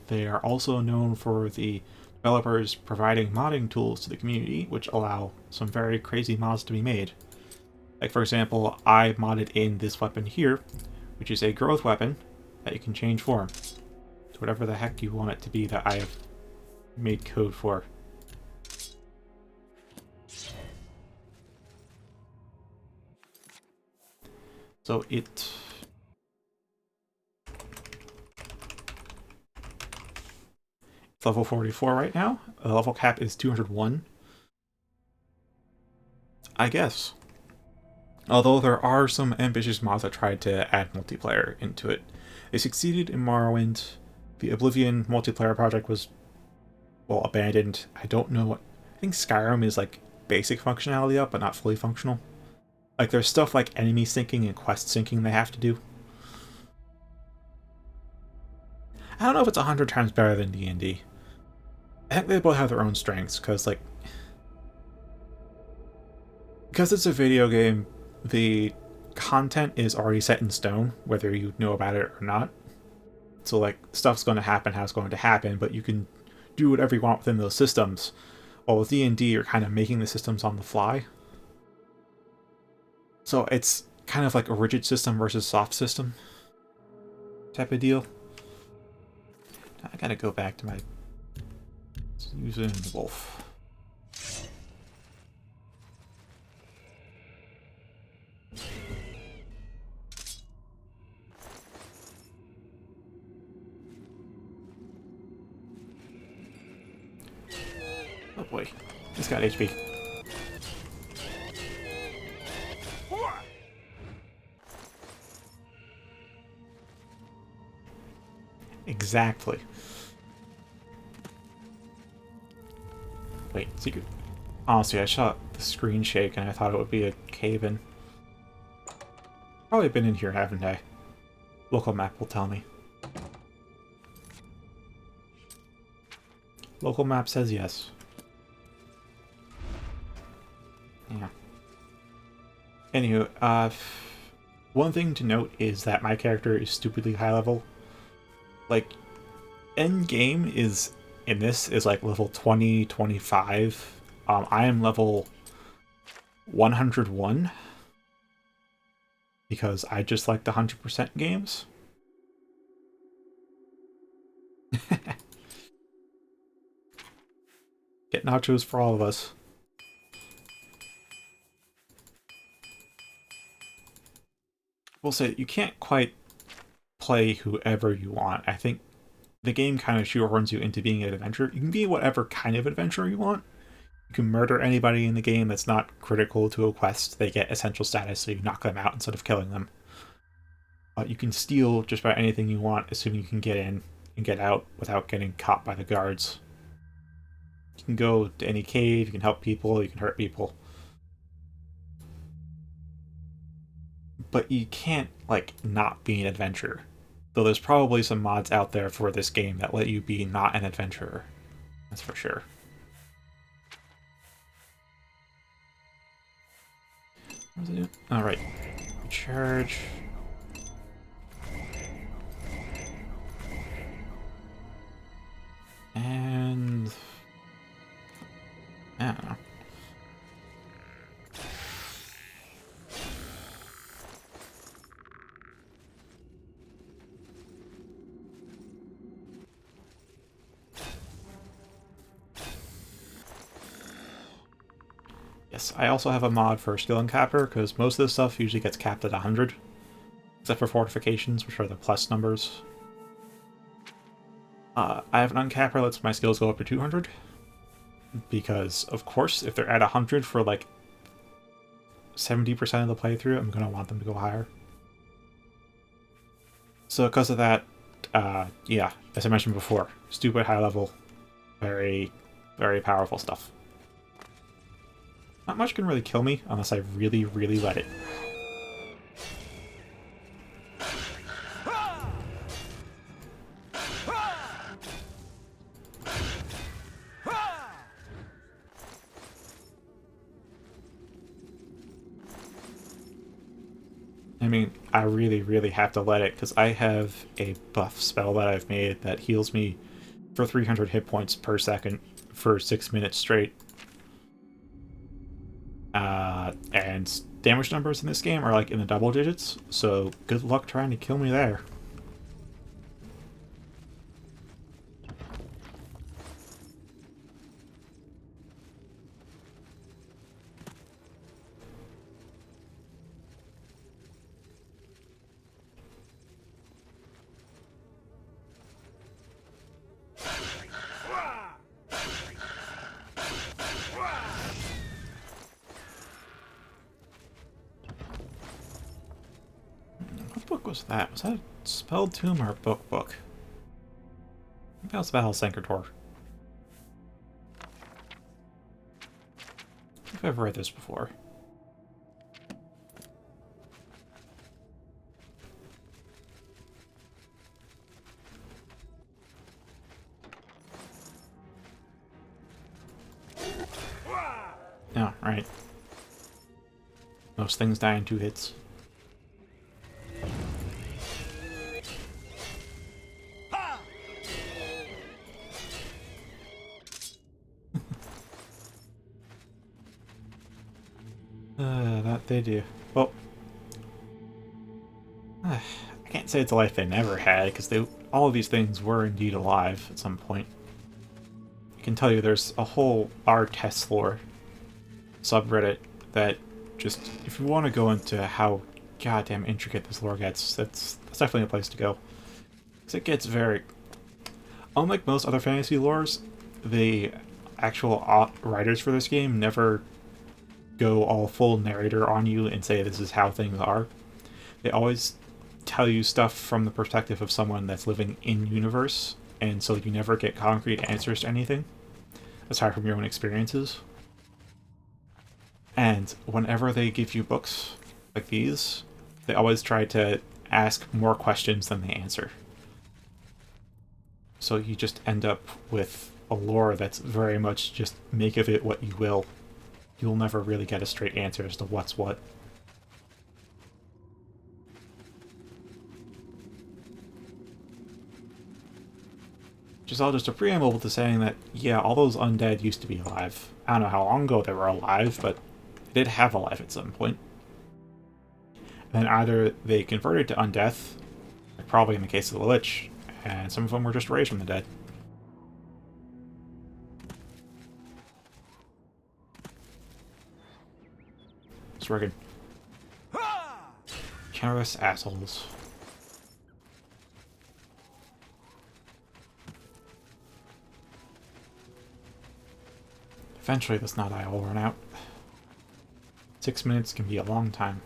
they are also known for the developers providing modding tools to the community, which allow some very crazy mods to be made. Like, for example, I modded in this weapon here, which is a growth weapon that you can change form to whatever the heck you want it to be that I have made code for. So it's level 44 right now. The level cap is 201. I guess. Although there are some ambitious mods that tried to add multiplayer into it. They succeeded in Morrowind. The Oblivion multiplayer project was, well, abandoned. I don't know what... I think Skyrim is, like, basic functionality up, but not fully functional. Like, there's stuff like enemy syncing and quest syncing they have to do. I don't know if it's 100 times better than D&D. I think they both have their own strengths, because, like... Because it's a video game, the content is already set in stone, whether you know about it or not. So, like, stuff's going to happen how it's going to happen, but you can do whatever you want within those systems. While with D&D, you're kind of making the systems on the fly. So it's kind of like a rigid system versus soft system type of deal. I gotta go back to my using the wolf. Oh boy, he's got HP. Exactly. Wait, secret. Honestly, I saw the screen shake and I thought it would be a cave-in. Probably been in here, haven't I? Local map will tell me. Local map says yes. Yeah. Anywho, one thing to note is that my character is stupidly high level. Like, end game is, in this, is like level 20, 25. I am level 101. Because I just like the 100% games. Get nachos for all of us. We'll say you can't quite play whoever you want. I think the game kind of shoehorns you into being an adventurer. You can be whatever kind of adventurer you want. You can murder anybody in the game that's not critical to a quest. They get essential status, so you knock them out instead of killing them. You can steal just about anything you want, assuming you can get in and get out without getting caught by the guards. You can go to any cave, you can help people, you can hurt people. But you can't, like, not be an adventurer. Though there's probably some mods out there for this game that let you be not an adventurer. That's for sure. What was it? Alright. Recharge. And I don't know. Yes, I also have a mod for skill uncapper, because most of this stuff usually gets capped at 100. Except for fortifications, which are the plus numbers. I have an uncapper that lets my skills go up to 200. Because, of course, if they're at 100 for like 70% of the playthrough, I'm going to want them to go higher. So because of that, yeah, as I mentioned before, stupid high level, very, very powerful stuff. Not much can really kill me unless I really, really let it. I mean, I really, really have to let it, because I have a buff spell that I've made that heals me for 300 hit points per second for 6 minutes straight. And damage numbers in this game are like in the double digits, so good luck trying to kill me there. What book was that? Was that a Spell Tomb or a book? I think that was Battle Sanctuary. I think I've read this before. Oh, right. Most things die in 2 hits. That they do. Well, I can't say it's a life they never had, because all of these things were indeed alive at some point. I can tell you there's a whole R-Test lore subreddit that just, if you want to go into how goddamn intricate this lore gets, that's definitely a place to go. Because it gets very... Unlike most other fantasy lores, the actual writers for this game never go all full narrator on you and say this is how things are. They always tell you stuff from the perspective of someone that's living in universe, and so you never get concrete answers to anything aside from your own experiences. And whenever they give you books like these, they always try to ask more questions than they answer. So you just end up with a lore that's very much just make of it what you will. You'll never really get a straight answer as to what's what. Which is all just a preamble to saying that, yeah, all those undead used to be alive. I don't know how long ago they were alive, but they did have a life at some point. And then either they converted to undeath, like probably in the case of the Lich, and some of them were just raised from the dead. It's wicked. Careless assholes. Eventually this Not Eye will run out. 6 minutes can be a long time.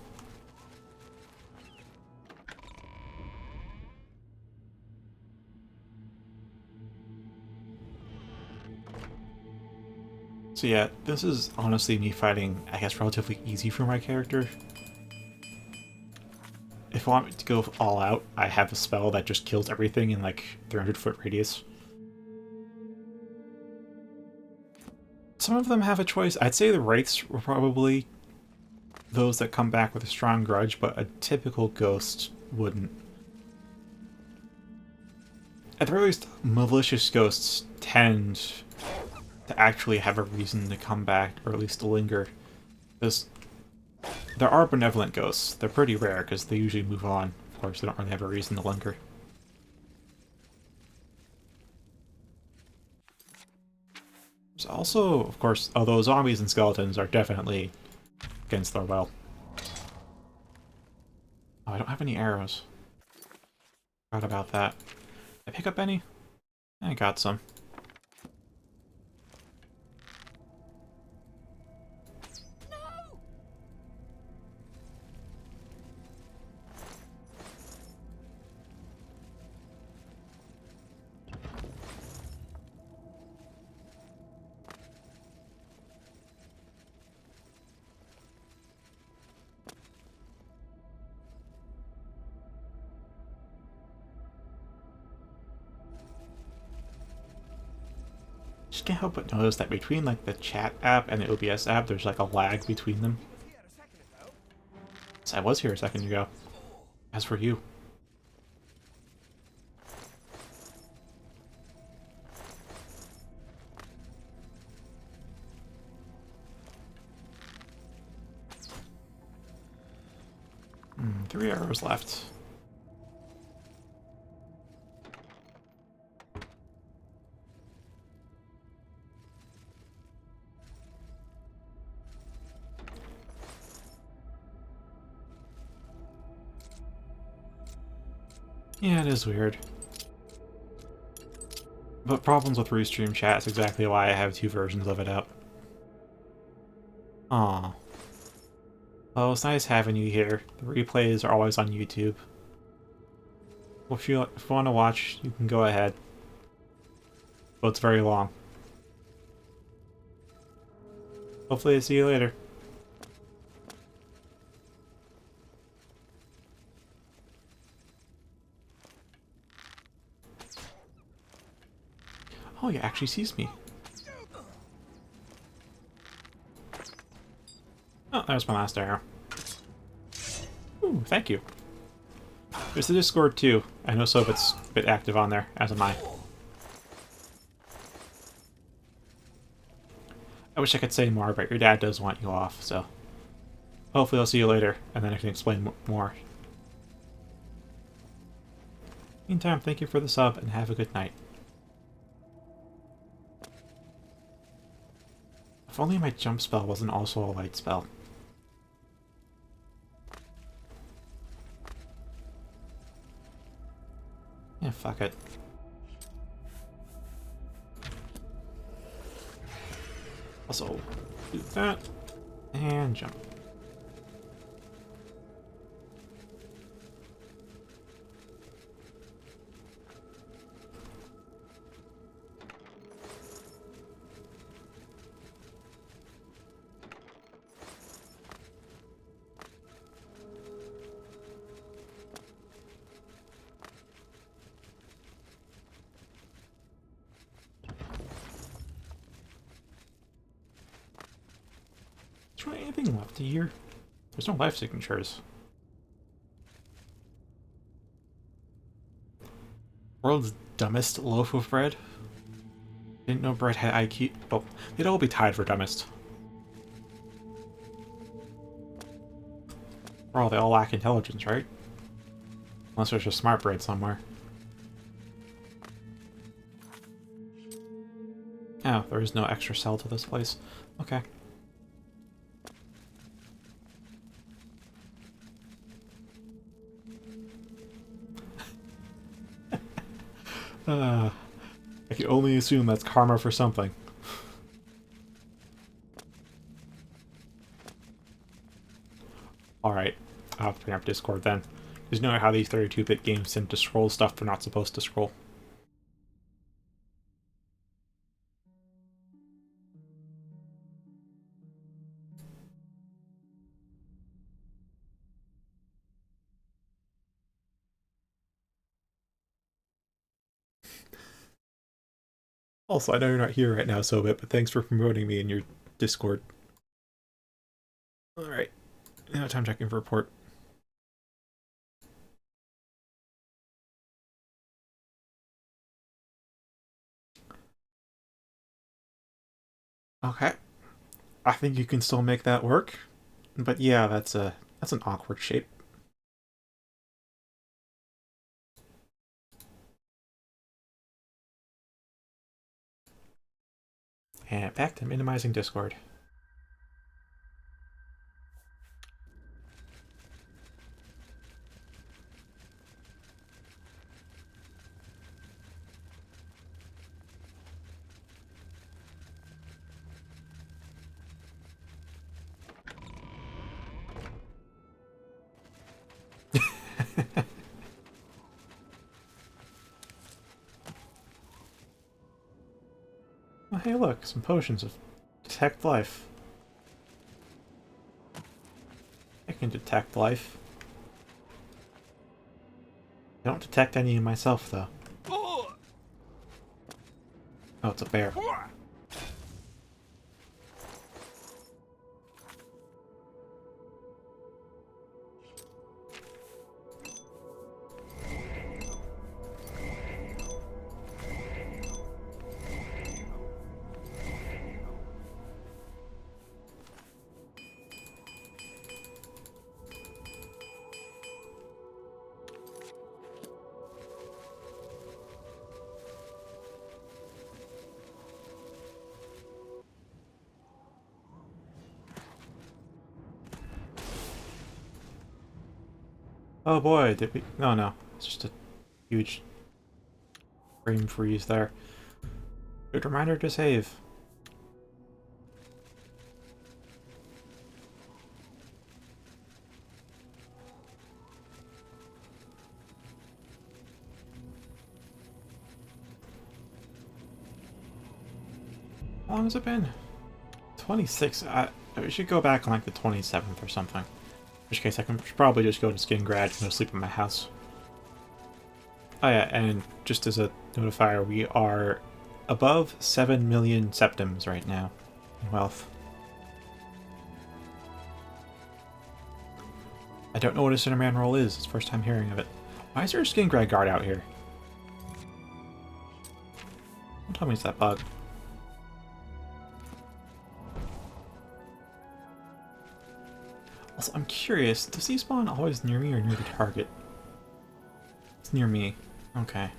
So yeah, this is honestly me fighting, I guess, relatively easy for my character. If I want me to go all out, I have a spell that just kills everything in like 300-foot radius. Some of them have a choice. I'd say the Wraiths were probably those that come back with a strong grudge, but a typical ghost wouldn't. At the very least, malicious ghosts tend to to actually have a reason to come back, or at least to linger. Because there are benevolent ghosts. They're pretty rare, because they usually move on. Of course, they don't really have a reason to linger. There's also, of course, although zombies and skeletons are definitely against their will. Oh, I don't have any arrows. Forgot about that. Did I pick up any? I got some. Just can't help but notice that between like the chat app and the OBS app, there's like a lag between them. So I was here a second ago. As for you. Three arrows left. Yeah, it is weird. But problems with Restream chat is exactly why I have two versions of it up. Aw. Well, it's nice having you here. The replays are always on YouTube. Well, if you want to watch, you can go ahead. But it's very long. Hopefully I see you later. Oh, he actually sees me. Oh, there's my last arrow. Ooh, thank you. There's the Discord too. I know Sobit's a bit active on there, as am I. I wish I could say more, but your dad does want you off, so... Hopefully I'll see you later, and then I can explain more. Meantime, thank you for the sub, and have a good night. If only my jump spell wasn't also a light spell. Yeah, fuck it. Also, do that, and jump. Is there anything left here? There's no life signatures. World's dumbest loaf of bread? Didn't know bread had IQ. Well, they'd all be tied for dumbest. Well, they all lack intelligence, right? Unless there's a smart bread somewhere. Oh, there is no extra cell to this place. Okay. I can only assume that's karma for something. Alright, I'll have to bring up Discord then. Because you know how these 32-bit games tend to scroll stuff they're not supposed to scroll. Also, I know you're not here right now, Sobit, but thanks for promoting me in your Discord. Alright, now time checking for report. Okay. I think you can still make that work. But yeah, that's an awkward shape. And back to minimizing Discord. Oh, hey look, some potions of detect life. I can detect life. I don't detect any in myself, though. Oh, it's a bear. Oh boy, did we... No, no. It's just a huge frame freeze there. Good reminder to save. How long has it been? 26. We should go back on like the 27th or something. In which case I can probably just go to Skingrad and go sleep in my house. Oh yeah, and just as a notifier, we are above 7 million septims right now in wealth. I don't know what a Cinnamon roll is. It's the first time hearing of it. Why is there a Skingrad guard out here? Don't tell me it's that bug. Also, I'm curious, does he spawn always near me or near the target? It's near me. Okay.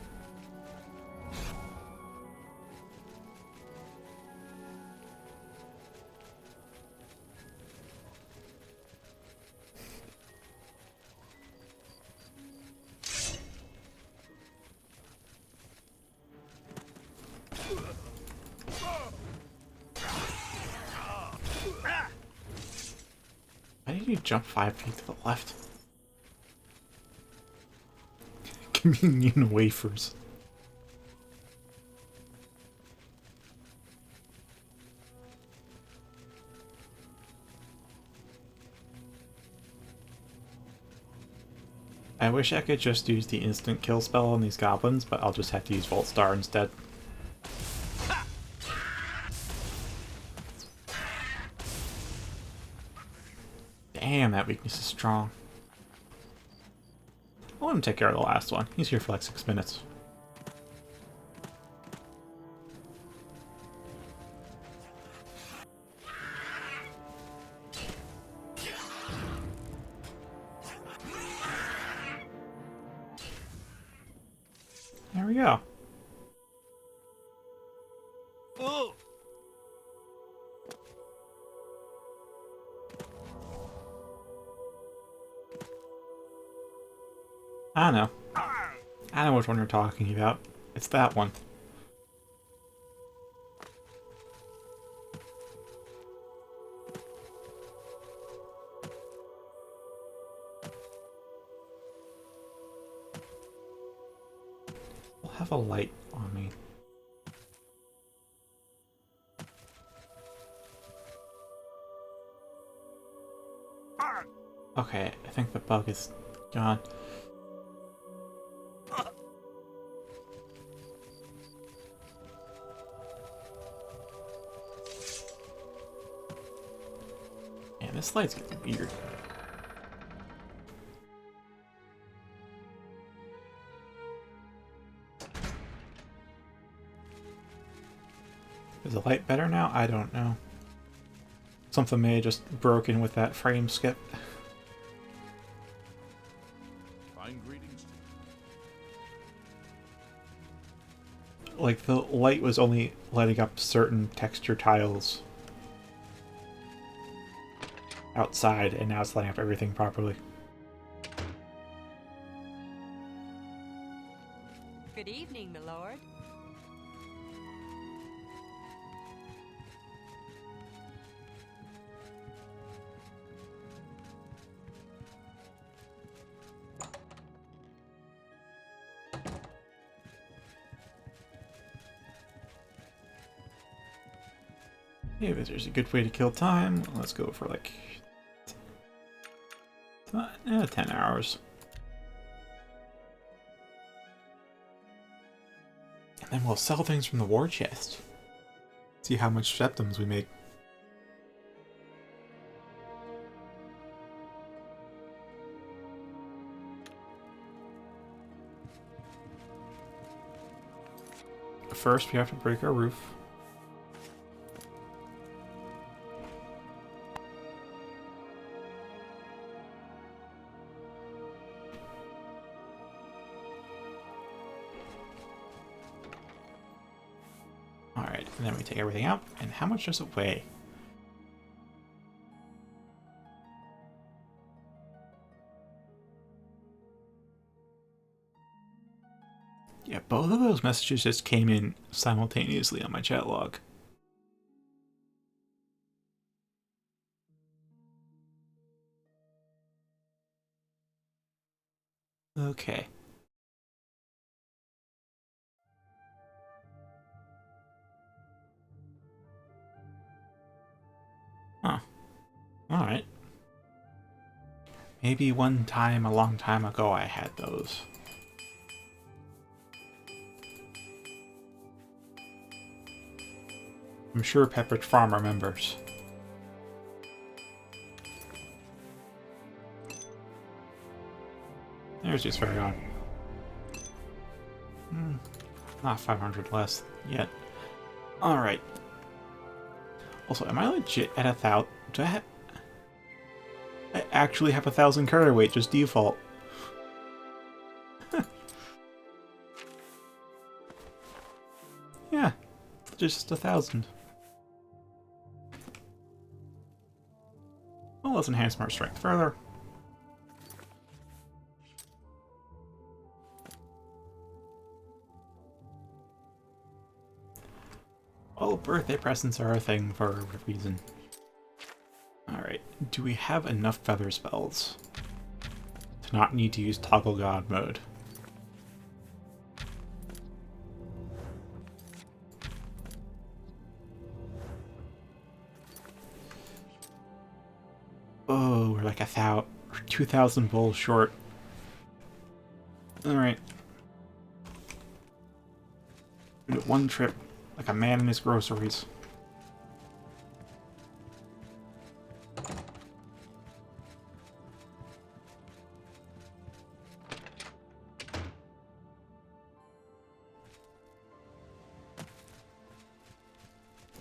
Why did you jump 5 feet to the left? Communion wafers. I wish I could just use the instant kill spell on these goblins, but I'll just have to use Volt Star instead. Damn, that weakness is strong. I'll let him take care of the last one. He's here for like 6 minutes. There we go. Oh! I know. I know which one you're talking about. It's that one. I'll have a light on me. Okay, I think the bug is gone. Man, this light's getting weird. Is the light better now? I don't know. Something may have just broken with that frame skip. Fine greetings to you. Like, the light was only lighting up certain texture tiles outside, and now it's lighting up everything properly. Good evening, my lord. Yeah, but there's a good way to kill time. Let's go for like 10 hours. And then we'll sell things from the war chest. See how much septums we make. First, we have to break our roof. Alright, and then we take everything out. And how much does it weigh? Yeah, both of those messages just came in simultaneously on my chat log. Okay. Huh. Alright. Maybe one time, a long time ago, I had those. I'm sure Pepperidge Farm remembers. There's just very on. Not 500 less yet. Alright. Also, am I legit at 1,000? Do I actually have 1,000 carry weight, just default. Yeah, just 1,000. Well, let's enhance our strength further. Oh, birthday presents are a thing for a reason. Alright, do we have enough feather spells to not need to use toggle god mode? Oh, we're like 2,000 bowls short. Alright. One trip, like a man in his groceries.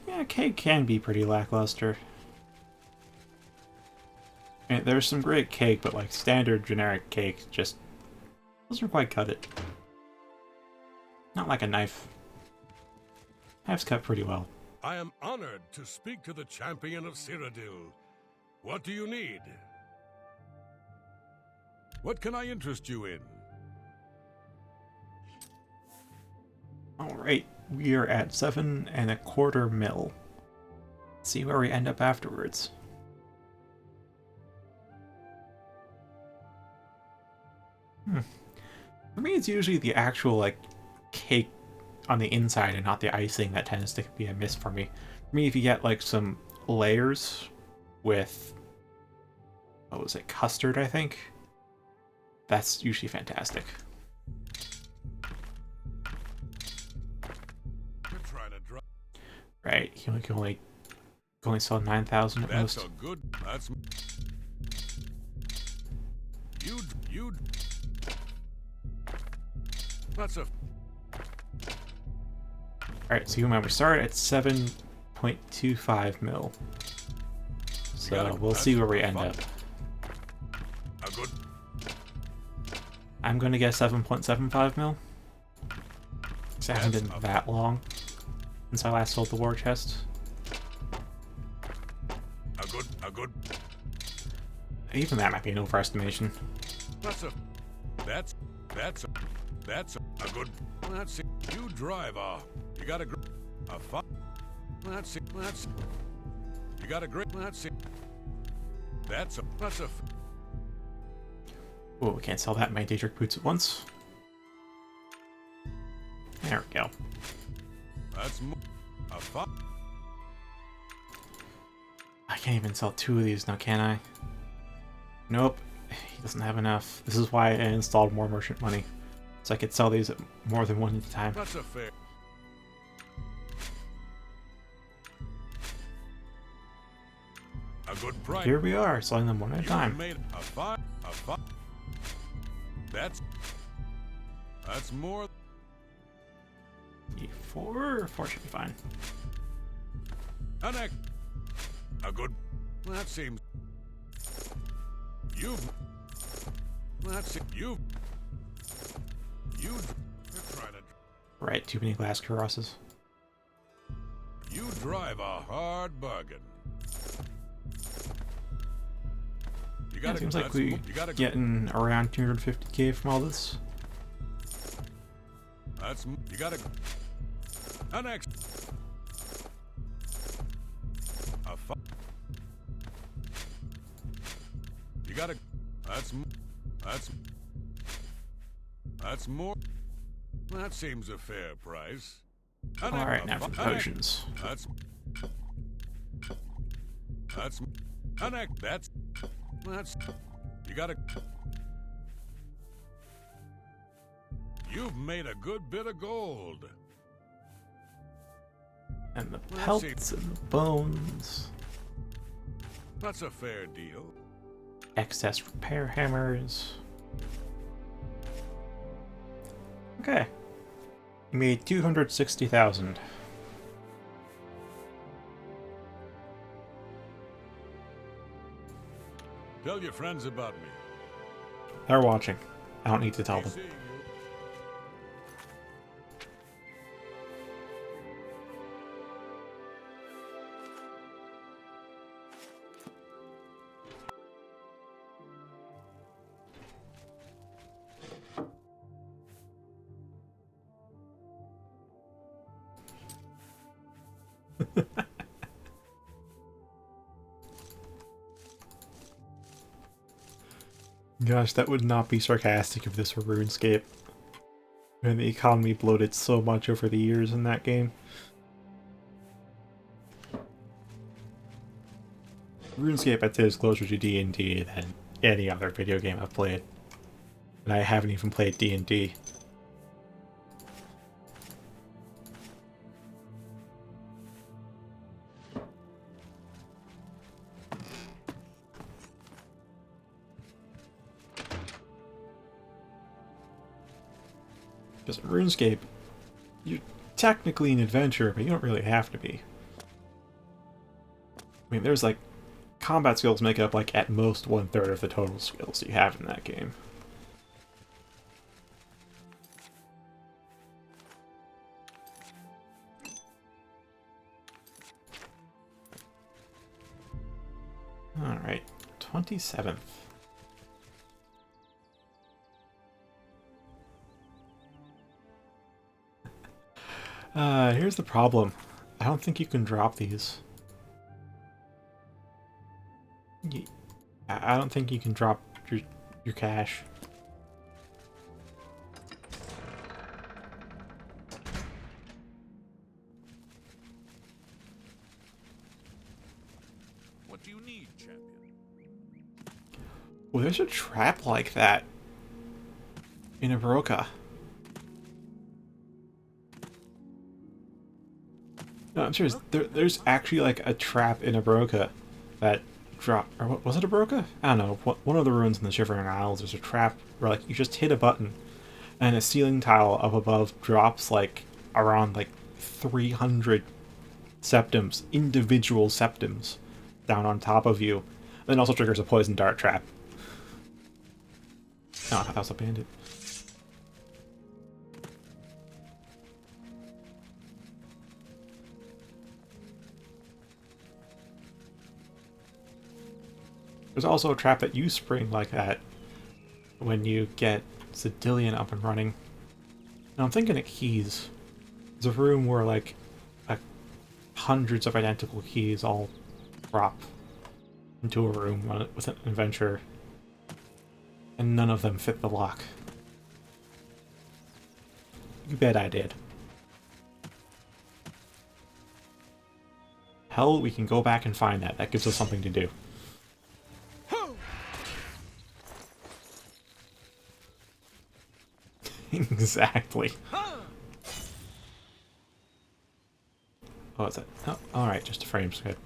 Yeah, cake can be pretty lackluster. I mean, there's some great cake, but like standard generic cake just doesn't quite cut it. Not like a knife. Knifes cut pretty well. I am honored to speak to the champion of Cyrodiil. What do you need? What can I interest you in? Alright, we are at 7.25 mil. Let's see where we end up afterwards. For me, it's usually the actual, like, cake on the inside and not the icing that tends to be a miss for me. For me, if you get, like, some layers with, what was it, custard, I think? That's usually fantastic. Right, you can only sell 9,000 at most. That's a good. That's you. That's a. Alright, so you remember, we started at 7.25 mil. So we'll see where we end up. Good. I'm gonna guess 7.75 mil. Because it hasn't been that long since I last sold the war chest. A good. Even that might be an overestimation. That's a good. That's it. You drive you got a fun. That's it. You got a great. That's it. That's a. Oh, we can't sell that many Daedric boots at once. There we go. That's a fun. I can't even sell 2 of these now, can I? Nope. He doesn't have enough. This is why I installed more merchant money. So I could sell these at more than one at a time. That's a fair. A good price. Here we are, selling them one at a time. Made a fun. That's more. 4 should be fine. A good. That seems. That's it. You're trying to. Right, too many glass carrosses. You drive a hard bargain. You Yeah, got it seems like we getting around 250k from all this. You got an next. You got that's more. That seems a fair price. Alright, now for the potions. That's you gotta. You've made a good bit of gold. And the pelts and the bones. That's a fair deal. Excess repair hammers. Okay. We made 260,000. Tell your friends about me. They're watching. I don't need to tell them. Seeing you. Gosh, that would not be sarcastic if this were RuneScape. And the economy bloated so much over the years in that game. RuneScape, I'd say, is closer to D&D than any other video game I've played. And I haven't even played D&D. Because in RuneScape, you're technically an adventurer, but you don't really have to be. I mean, there's like combat skills make up like at most 1/3 of the total skills you have in that game. Alright, 27th. Here's the problem. I don't think you can drop these. I don't think you can drop your cash. What do you need, champion? Well, there's a trap like that in Abroka. No, I'm serious. There's actually like a trap in Abroka that drop. Or what was it, Abroka? I don't know. One of the ruins in the Shivering Isles. There's a trap where like you just hit a button, and a ceiling tile up above drops like around like 300 septims, individual septims, down on top of you. And then also triggers a poison dart trap. Oh, I thought that was a bandit. There's also a trap that you spring like that when you get Zedillion up and running. Now I'm thinking of keys. There's a room where like hundreds of identical keys all drop into a room with an adventure, and none of them fit the lock. You bet I did. Hell, we can go back and find that. That gives us something to do. Exactly. Oh, is that? Oh, alright, just a frame's good.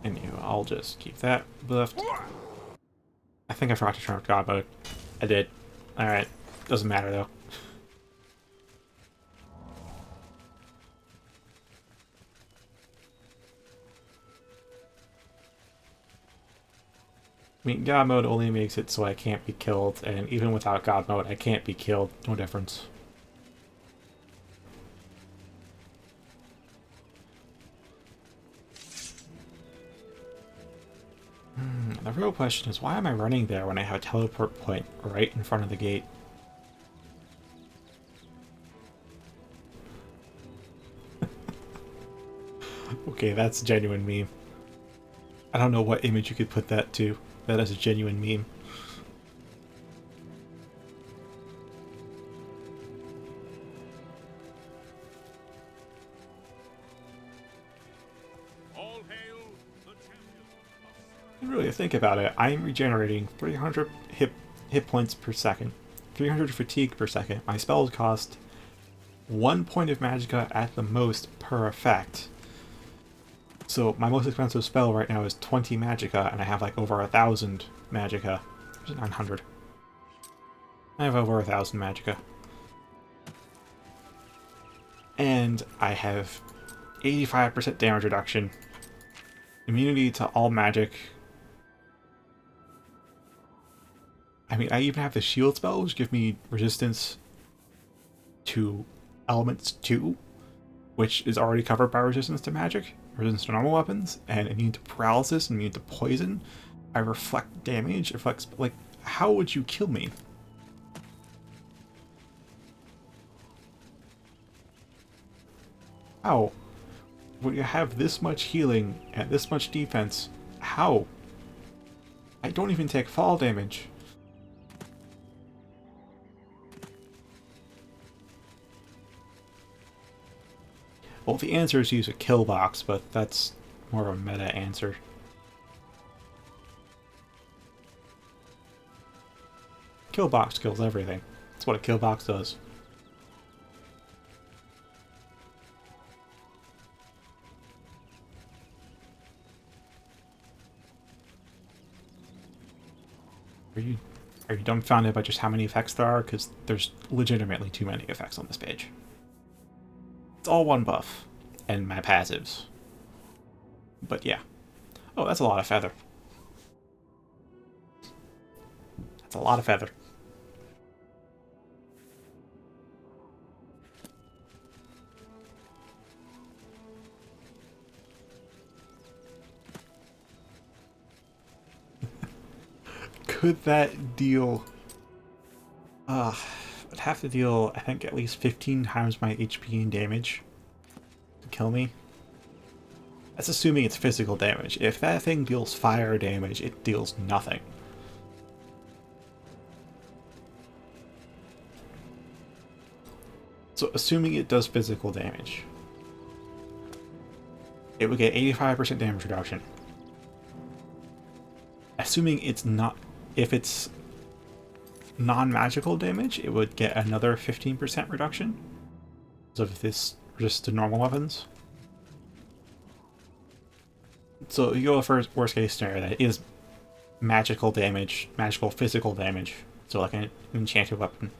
Anyway, I'll just keep that buffed. I think I forgot to turn off God mode. I did. Alright, doesn't matter though. I mean, God mode only makes it so I can't be killed, and even without God mode, I can't be killed. No difference. The real question is, why am I running there when I have a teleport point right in front of the gate? Okay, that's a genuine meme. I don't know what image you could put that to. That is a genuine meme. All hail the champion. Really, think about it. I'm regenerating 300 hit points per second, 300 fatigue per second. My spells cost 1 point of magicka at the most per effect. So my most expensive spell right now is 20 magicka, and I have like over 1,000 magicka. Or is it 900? I have over 1,000 magicka. And I have 85% damage reduction, immunity to all magic. I mean, I even have the shield spell, which give me resistance to elements 2, which is already covered by resistance to magic, resistance to normal weapons, and immune to paralysis, and immune to poison. I reflect damage, reflects, like, how would you kill me? How? When you have this much healing and this much defense, how? I don't even take fall damage. Well, the answer is to use a kill box, but that's more of a meta answer. Kill box kills everything. That's what a kill box does. Are you dumbfounded by just how many effects there are? Because there's legitimately too many effects on this page. It's all one buff, and my passives. But yeah. Oh, that's a lot of feather. That's a lot of feather. Could that deal... I'd have to deal, I think, at least 15 times my HP in damage to kill me. That's assuming it's physical damage. If that thing deals fire damage, it deals nothing. So assuming it does physical damage, it would get 85% damage reduction. Assuming it's not... If it's non-magical damage, it would get another 15% reduction. So if this just to normal weapons. So you go for worst case scenario, that is magical damage, magical physical damage. So like an enchanted weapon.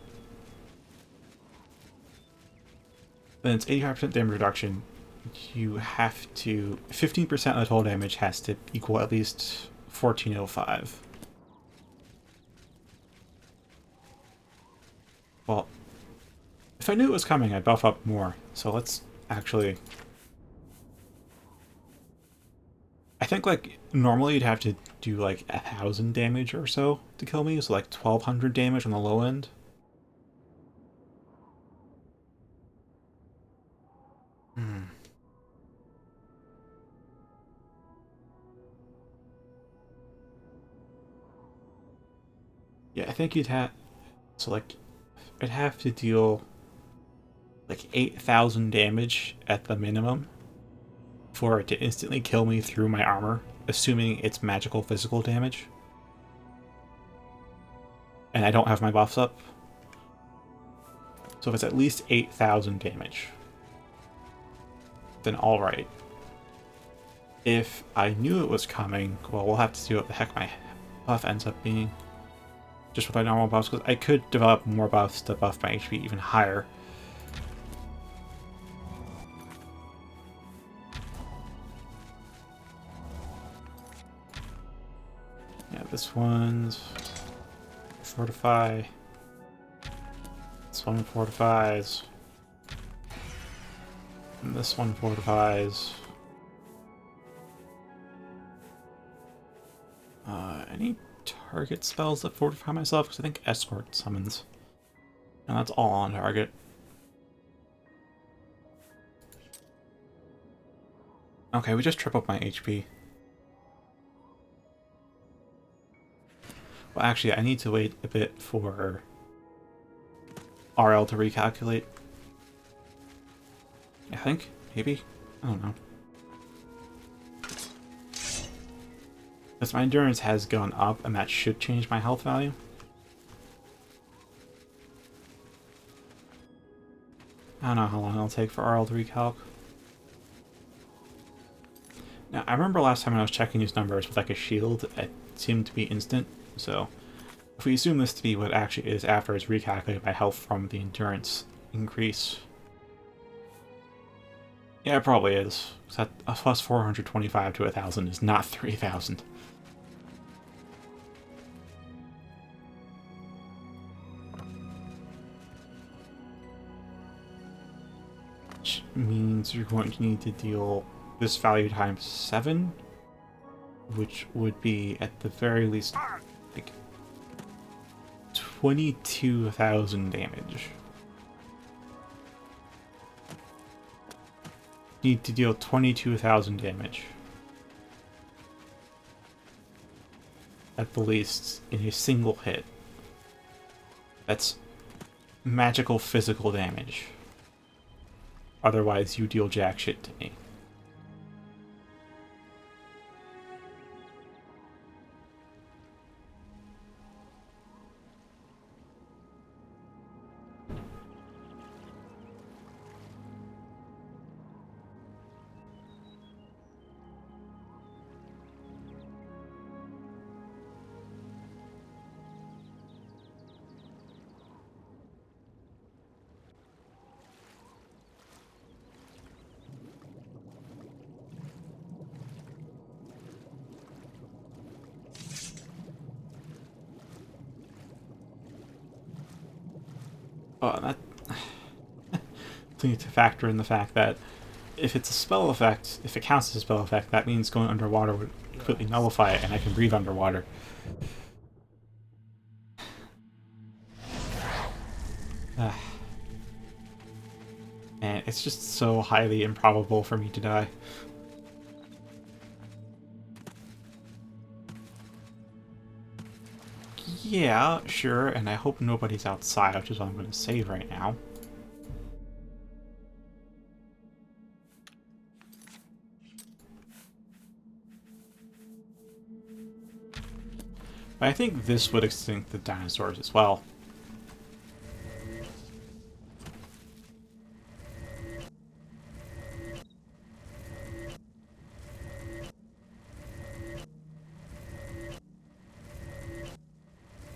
Then it's 85% damage reduction. You have to... 15% of the total damage has to equal at least 1405. Well, if I knew it was coming, I'd buff up more. So let's actually... I think, like, normally you'd have to do, like, 1,000 damage or so to kill me. So, like, 1,200 damage on the low end. Yeah, I think you'd have... So, like, I'd have to deal, like, 8,000 damage at the minimum for it to instantly kill me through my armor, assuming it's magical physical damage. And I don't have my buffs up. So if it's at least 8,000 damage, then alright. If I knew it was coming, well, we'll have to see what the heck my buff ends up being. Just with my normal buffs, because I could develop more buffs to buff my HP even higher. Yeah, this one's fortify. This one fortifies. And this one fortifies. Any target spells that fortify myself? Because I think escort summons. And that's all on target. Okay, we just trip up my HP. Well, actually, I need to wait a bit for RL to recalculate. I think? Maybe? I don't know. Because my endurance has gone up, and that should change my health value. I don't know how long it'll take for RL to recalc. Now, I remember last time when I was checking these numbers with like a shield, it seemed to be instant. So, if we assume this to be what it actually is after it's recalculated my health from the endurance increase. Yeah, it probably is. That a plus 425 to 1,000 is not 3,000. Which means you're going to need to deal this value times 7, which would be at the very least like 22,000 damage. Need to deal 22,000 damage at the least in a single hit. That's magical physical damage. Otherwise, you deal jack shit to me. That we need to factor in the fact that if it's a spell effect, if it counts as a spell effect, that means going underwater would completely nullify it, and I can breathe underwater. And it's just so highly improbable for me to die. Yeah, sure, and I hope nobody's outside, which is what I'm going to save right now. But I think this would extinct the dinosaurs as well.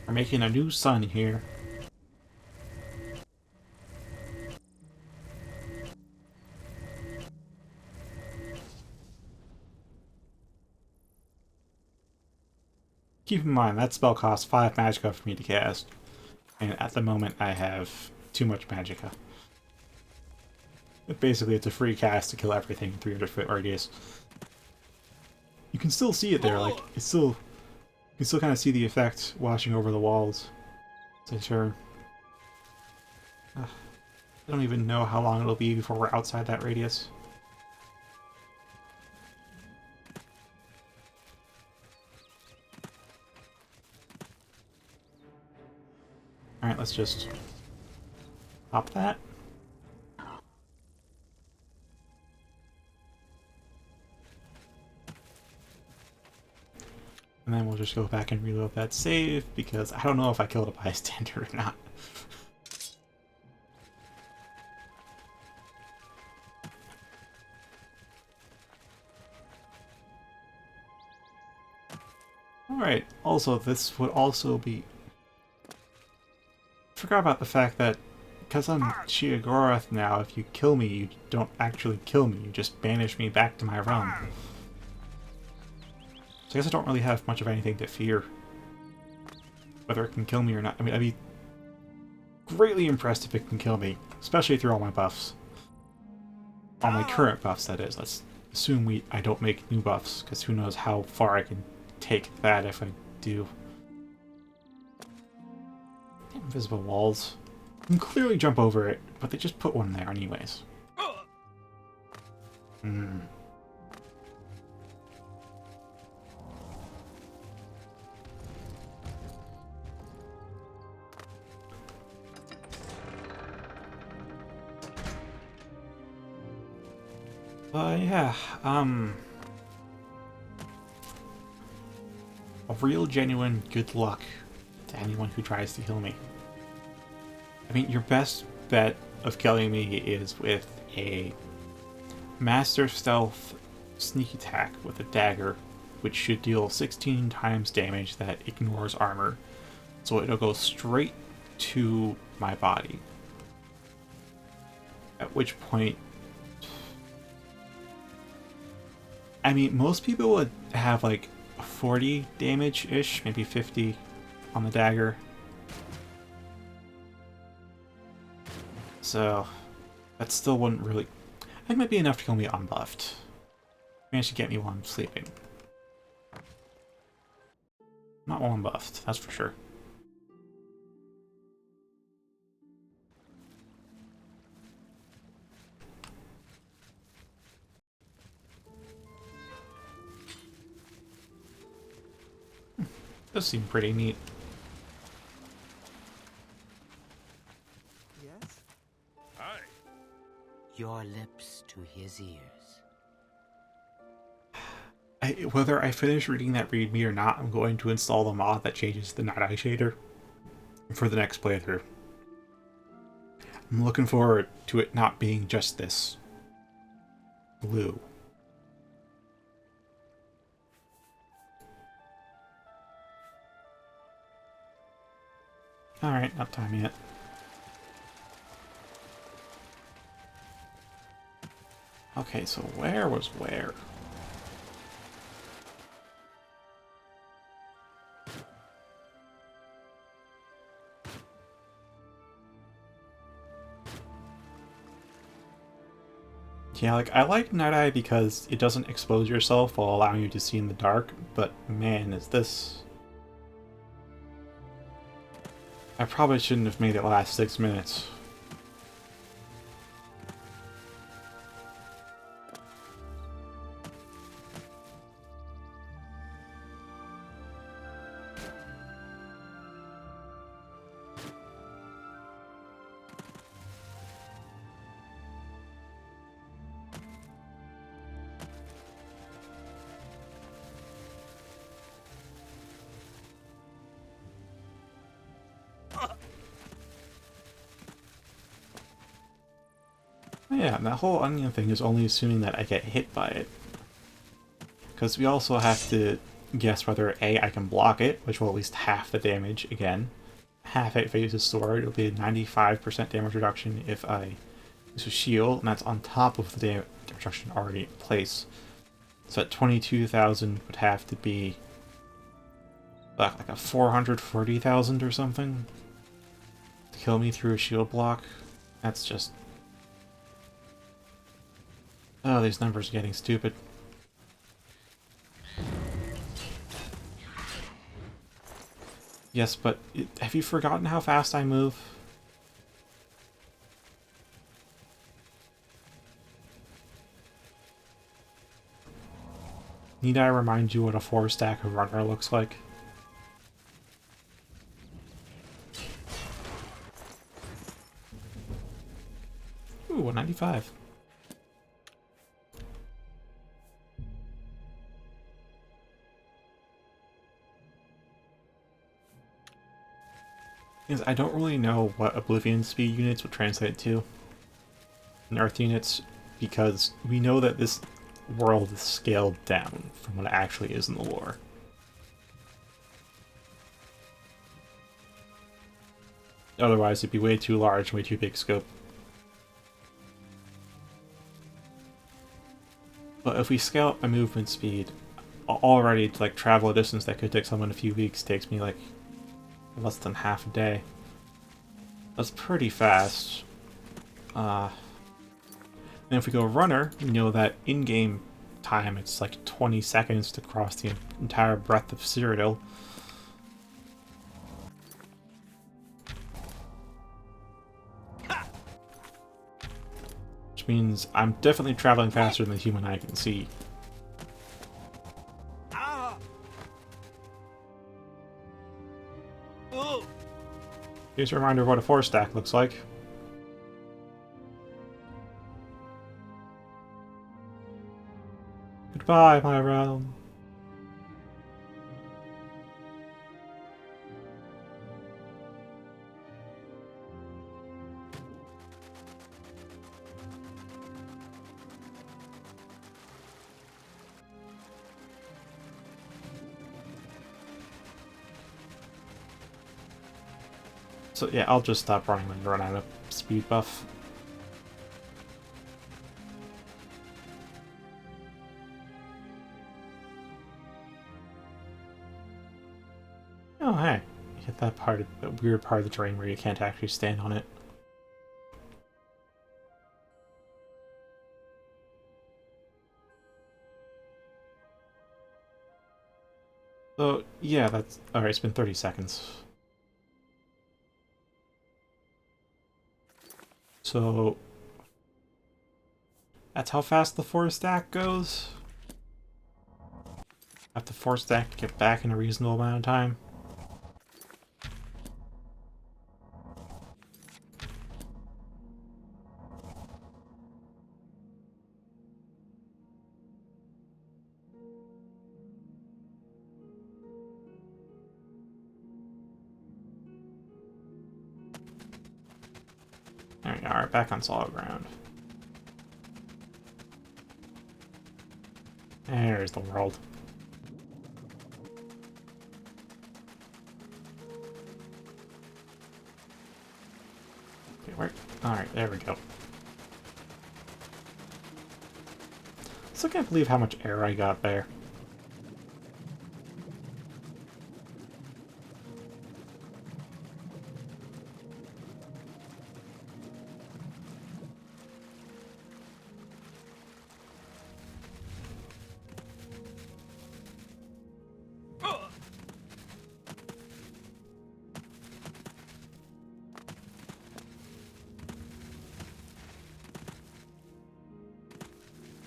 We're making a new sun here. Keep in mind, that spell costs 5 magicka for me to cast. And at the moment, I have too much magicka. Basically, it's a free cast to kill everything in 300-foot radius. You can still see it there, like, it's still... You can still kind of see the effect washing over the walls. As I turn. I don't even know how long it'll be before we're outside that radius. Alright, let's just pop that. And then we'll just go back and reload that save, because I don't know if I killed a bystander or not. Alright, also this would also be... I forgot about the fact that because I'm Sheogorath now, if you kill me, you don't actually kill me, you just banish me back to my realm. So I guess I don't really have much of anything to fear. Whether it can kill me or not. I mean, I'd be greatly impressed if it can kill me, especially through all my buffs. All my current buffs, that is. Let's assume I don't make new buffs, because who knows how far I can take that if I do. Invisible walls. You can clearly jump over it, but they just put one there anyways. Hmm. Yeah, a real genuine good luck to anyone who tries to kill me. I mean, your best bet of killing me is with a Master Stealth sneak attack with a dagger, which should deal 16 times damage that ignores armor. So it'll go straight to my body. At which point... I mean, most people would have like 40 damage-ish, maybe 50 on the dagger. So, that still wouldn't really... That might be enough to kill me unbuffed. Managed to get me while I'm sleeping. Not while I'm buffed, that's for sure. Does seem pretty neat. Yes? Aye. Your lips to his ears. Whether I finish reading that readme or not, I'm going to install the mod that changes the Night Eye shader for the next playthrough. I'm looking forward to it not being just this blue. Alright, not time yet. Okay, so where was where? Yeah, like, I like Night Eye because it doesn't expose yourself while allowing you to see in the dark, but man, is this... I probably shouldn't have made it last 6 minutes. Yeah, and that whole onion thing is only assuming that I get hit by it. Because we also have to guess whether A, I can block it, which will at least half the damage again. Half it if I use a sword. It'll be a 95% damage reduction if I use a shield, and that's on top of the damage reduction already in place. So at 22,000 would have to be like a 440,000 or something to kill me through a shield block. That's just... Oh, these numbers are getting stupid. Yes, but have you forgotten how fast I move? Need I remind you what a 4-stack of runner looks like? Ooh, 195. Because I don't really know what Oblivion speed units would translate to in Earth units, because we know that this world is scaled down from what it actually is in the lore. Otherwise, it'd be way too large, way too big scope. But if we scale up my movement speed, already to like travel a distance that could take someone a few weeks takes me like less than half a day. That's pretty fast. And if we go runner, we know that in-game time it's like 20 seconds to cross the entire breadth of Cyrodiil. Which means I'm definitely traveling faster than the human eye can see. Here's a reminder of what a 4-stack looks like. Goodbye, my realm. So yeah, I'll just stop running when I run out of speed buff. Oh hey, you hit that part of the weird part of the terrain where you can't actually stand on it. So yeah, that's alright, it's been 30 seconds. So that's how fast the 4-stack goes. Have to 4-stack to get back in a reasonable amount of time. There we are, back on solid ground. There's the world. Okay, where? Alright, there we go. Still can't believe how much air I got there.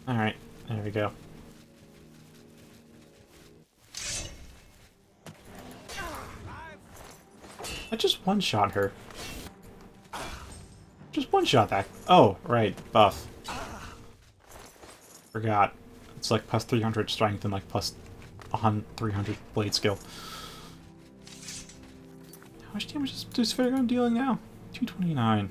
Alright, there we go. I just one-shot her. Just one-shot that. Oh, right, buff. Forgot. It's like plus 300 strength and like plus 300 blade skill. How much damage is this Faragon dealing now? 229.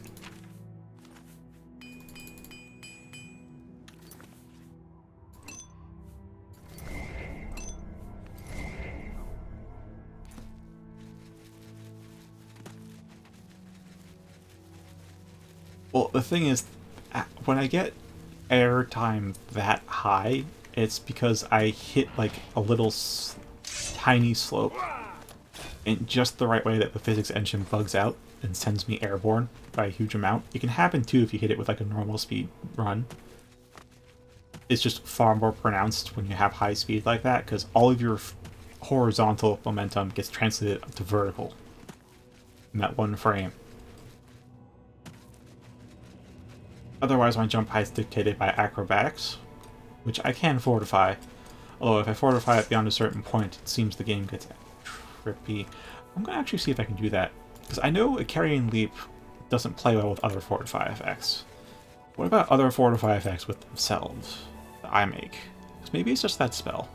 Well, the thing is, when I get air time that high, it's because I hit like a little tiny slope in just the right way that the physics engine bugs out and sends me airborne by a huge amount. It can happen too if you hit it with like a normal speed run. It's just far more pronounced when you have high speed like that, because all of your horizontal momentum gets translated up to vertical in that one frame. Otherwise, my jump height is dictated by acrobatics, which I can fortify. Although if I fortify it beyond a certain point, it seems the game gets trippy. I'm going to actually see if I can do that, because I know a carrying leap doesn't play well with other fortify effects. What about other fortify effects with themselves that I make? Because maybe it's just that spell.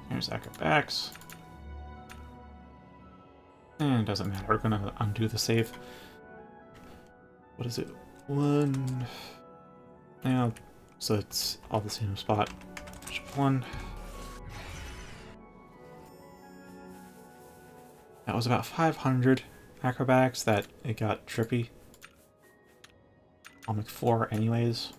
Here's acrobatics. And it doesn't matter, we're gonna undo the save. What is it? 1. Now, so it's all the same spot. Just 1. That was about 500 acrobatics that it got trippy. I'll make 4 anyways.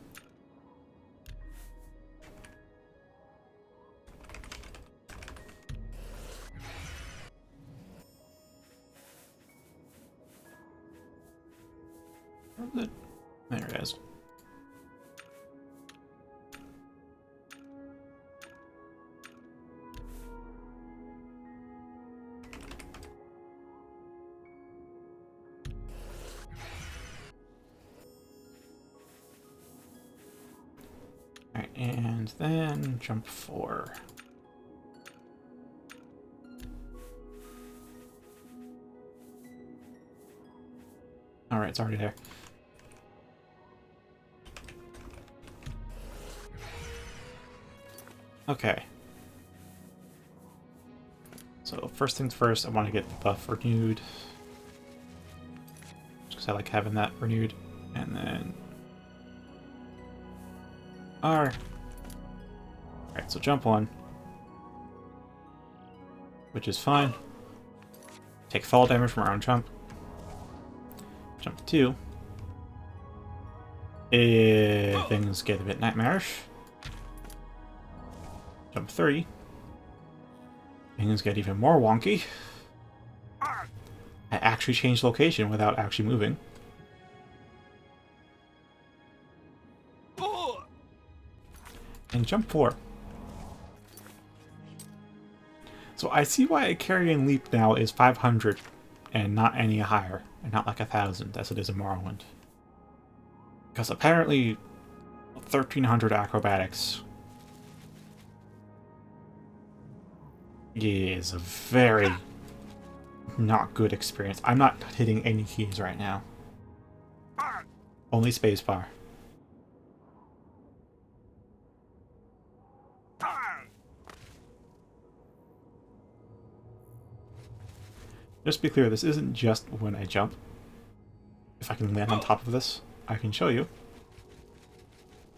There it is. Alright, and then jump 4. Alright, it's already there. Okay. So first things first, I want to get the buff renewed. Just because I like having that renewed. And then R. Alright, so jump 1. Which is fine. Take fall damage from our own jump. Jump 2. Things get a bit nightmarish. Jump 3. Things get even more wonky. I actually changed location without actually moving. And jump 4. So I see why a carrying leap now is 500 and not any higher, and not like 1,000 as it is in Morrowind. Because apparently 1,300 acrobatics is a very not good experience. I'm not hitting any keys right now. Only spacebar. Just to be clear, this isn't just when I jump. If I can land on top of this, I can show you.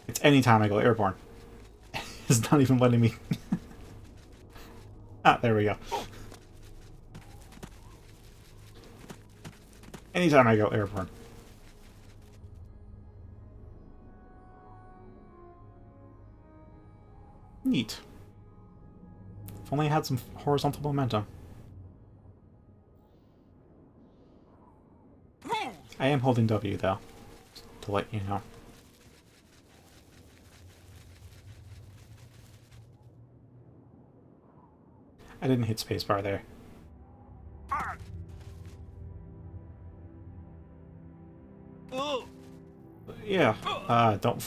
It's any time I go airborne. It's not even letting me... Ah, there we go. Anytime I go airborne. Neat. If only I had some horizontal momentum. I am holding W, though, to let you know. I didn't hit spacebar there. Yeah, don't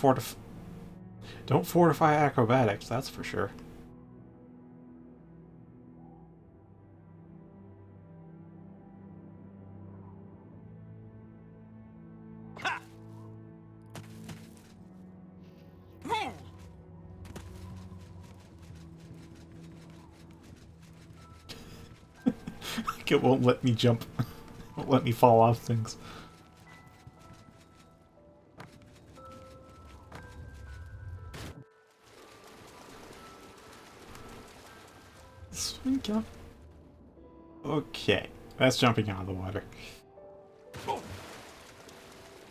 fortify acrobatics, that's for sure. It won't let me jump. It won't let me fall off things. Swing jump. Okay, that's jumping out of the water.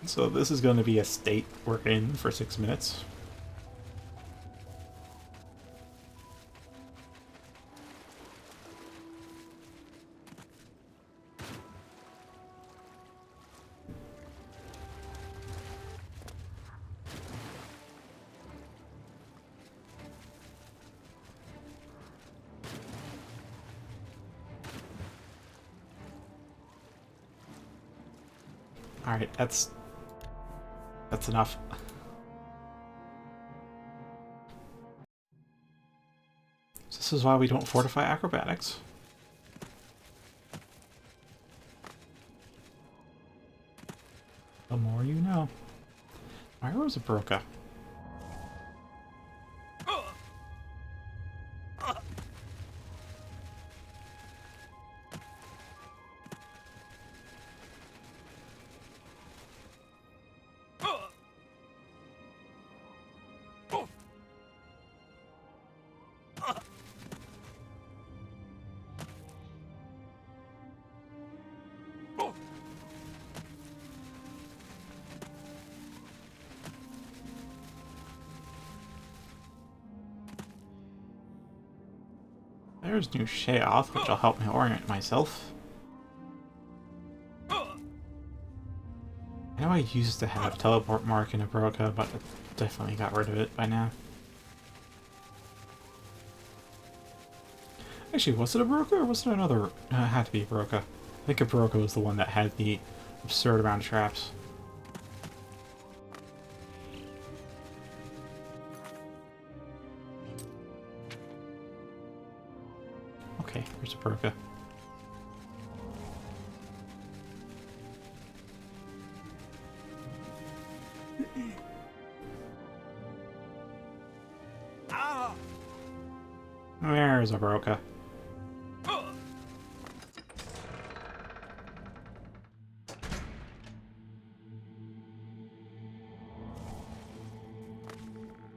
So this is going to be a state we're in for 6 minutes. Alright, that's enough. So this is why we don't fortify acrobatics. The more you know. Where was a Broca? There's new Sheoth, which will help me orient myself. I know I used to have teleport mark in a Broca, but I definitely got rid of it by now. Actually, was it a Broca or was it another? It had to be a Broca. I think a Broca was the one that had the absurd amount of traps. Okay, here's a Broca. There's a Broca.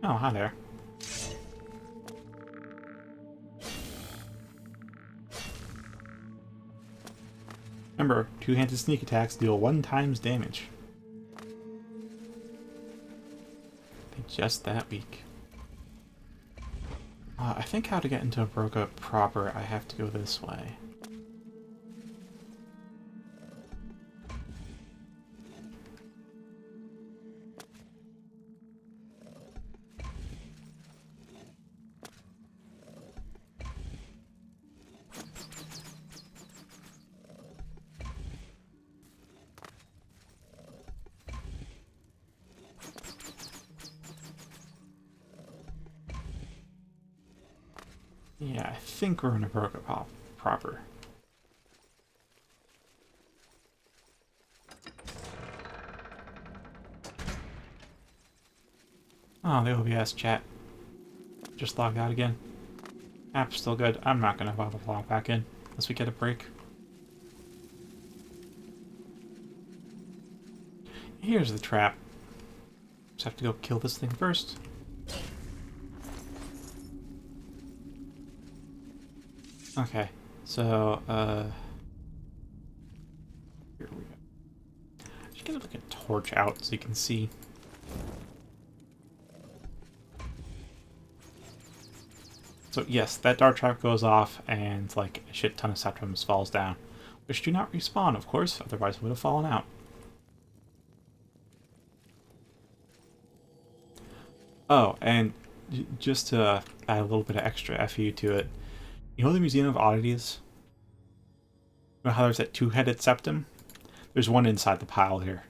Oh, hi there. Remember, two-handed sneak attacks deal 1 times damage. They're just that weak. I think how to get into a Broca proper, I have to go this way. Yeah, I think we're in a Broca proper. Oh, the OBS chat just logged out again. App's still good. I'm not gonna bother to log back in unless we get a break. Here's the trap. Just have to go kill this thing first. Okay, so, here we go. I should get like a torch out so you can see. So yes, that dart trap goes off and like a shit ton of septums falls down. Which do not respawn, of course, otherwise would have fallen out. Oh, and just to add a little bit of extra FU to it, you know the Museum of Oddities? You know how there's that two-headed septum? There's one inside the pile here.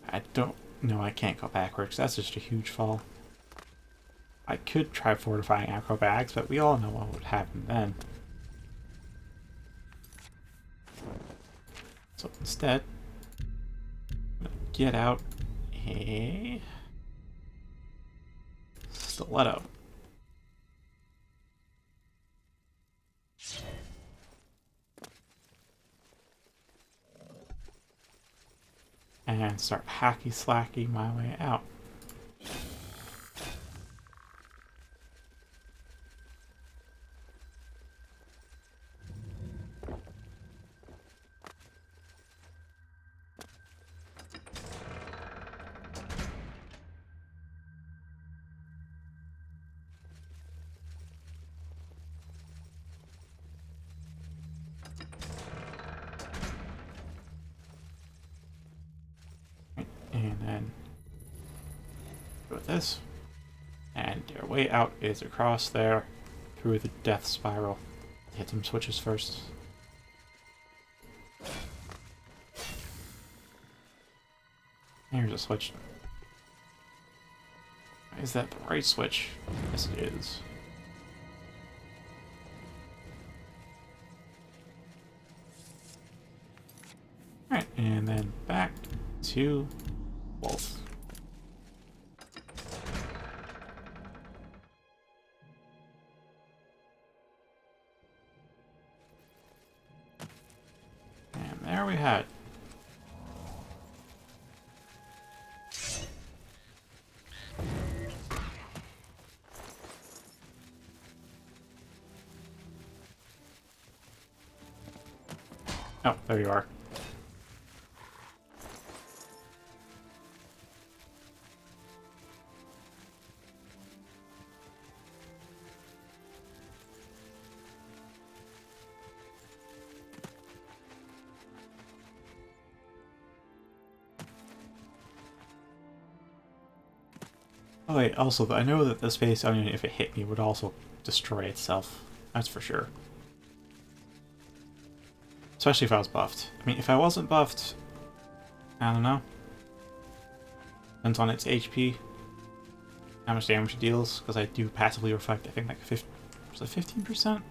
I don't know, I can't go backwards. That's just a huge fall. I could try fortifying acrobatics, but we all know what would happen then. So instead, I'm gonna get out a stiletto. and start hacky-slacky my way out. And then go with this. And their way out is across there through the death spiral. Hit some switches first. Here's a switch. Is that the right switch? Yes, it is. Alright, and then back to Wolf. And there we had it. Oh, there you are. Oh wait, also, I know that the space onion, if it hit me, would also destroy itself. That's for sure. Especially if I was buffed. I mean, if I wasn't buffed, I don't know. Depends on its HP, how much damage it deals, because I do passively reflect, I think, like 15%? I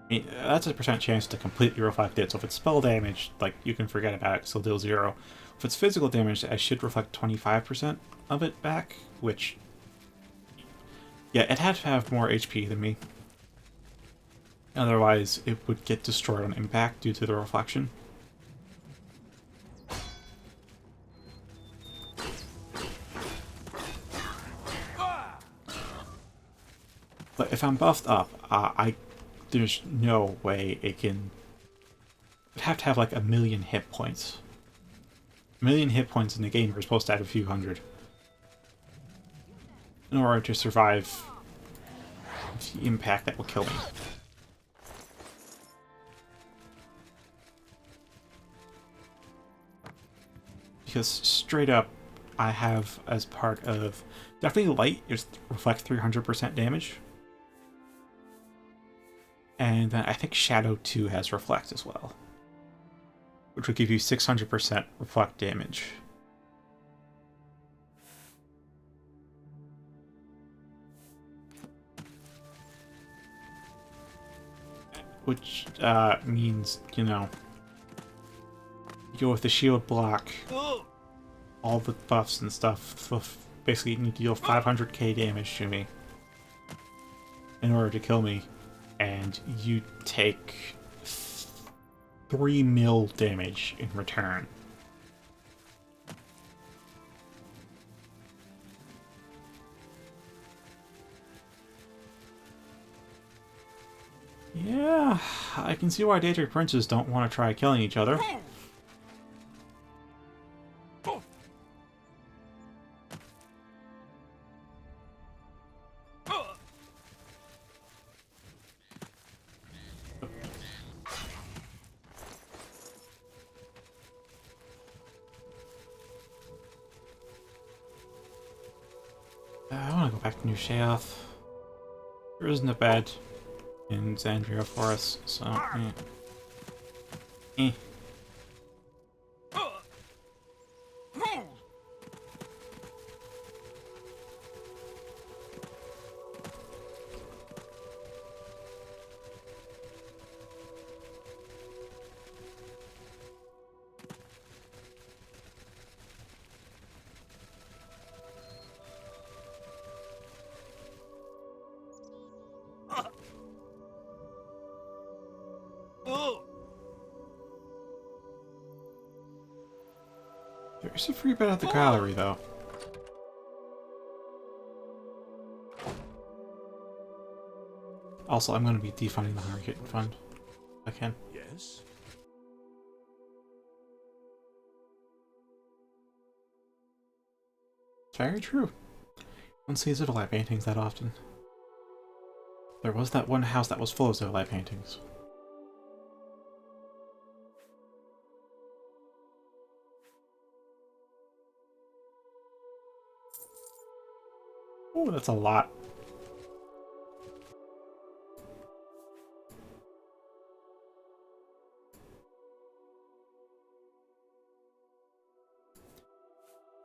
mean, that's a percent chance to completely reflect it, so if it's spell damage, like, you can forget about it, still deal 0. If it's physical damage, I should reflect 25% of it back, which... yeah, it had to have more HP than me. Otherwise, it would get destroyed on impact due to the reflection. But if I'm buffed up, there's no way it can... I'd have to have like 1,000,000 hit points. 1,000,000 hit points in the game are supposed to have a few hundred. In order to survive the impact that will kill me. Because straight up, I have as part of... Definitely light is reflect 300% damage. And then I think Shadow 2 has reflect as well. Which would give you 600% reflect damage. Which means, you know, you go with the shield block, all the buffs and stuff, basically you need to deal 500k damage to me in order to kill me, and you take 3 mil damage in return. Yeah, I can see why Daedric princes don't want to try killing each other. I want to go back to New Sheath. There isn't a bed in Xandria for us, so eh. There's a free bed at the gallery, though. Also, I'm going to be defunding the Hunger Kitten Fund. If I can. Yes? Very true. One sees Zitolite paintings that often. There was that one house that was full of Zitolite paintings. Oh, that's a lot.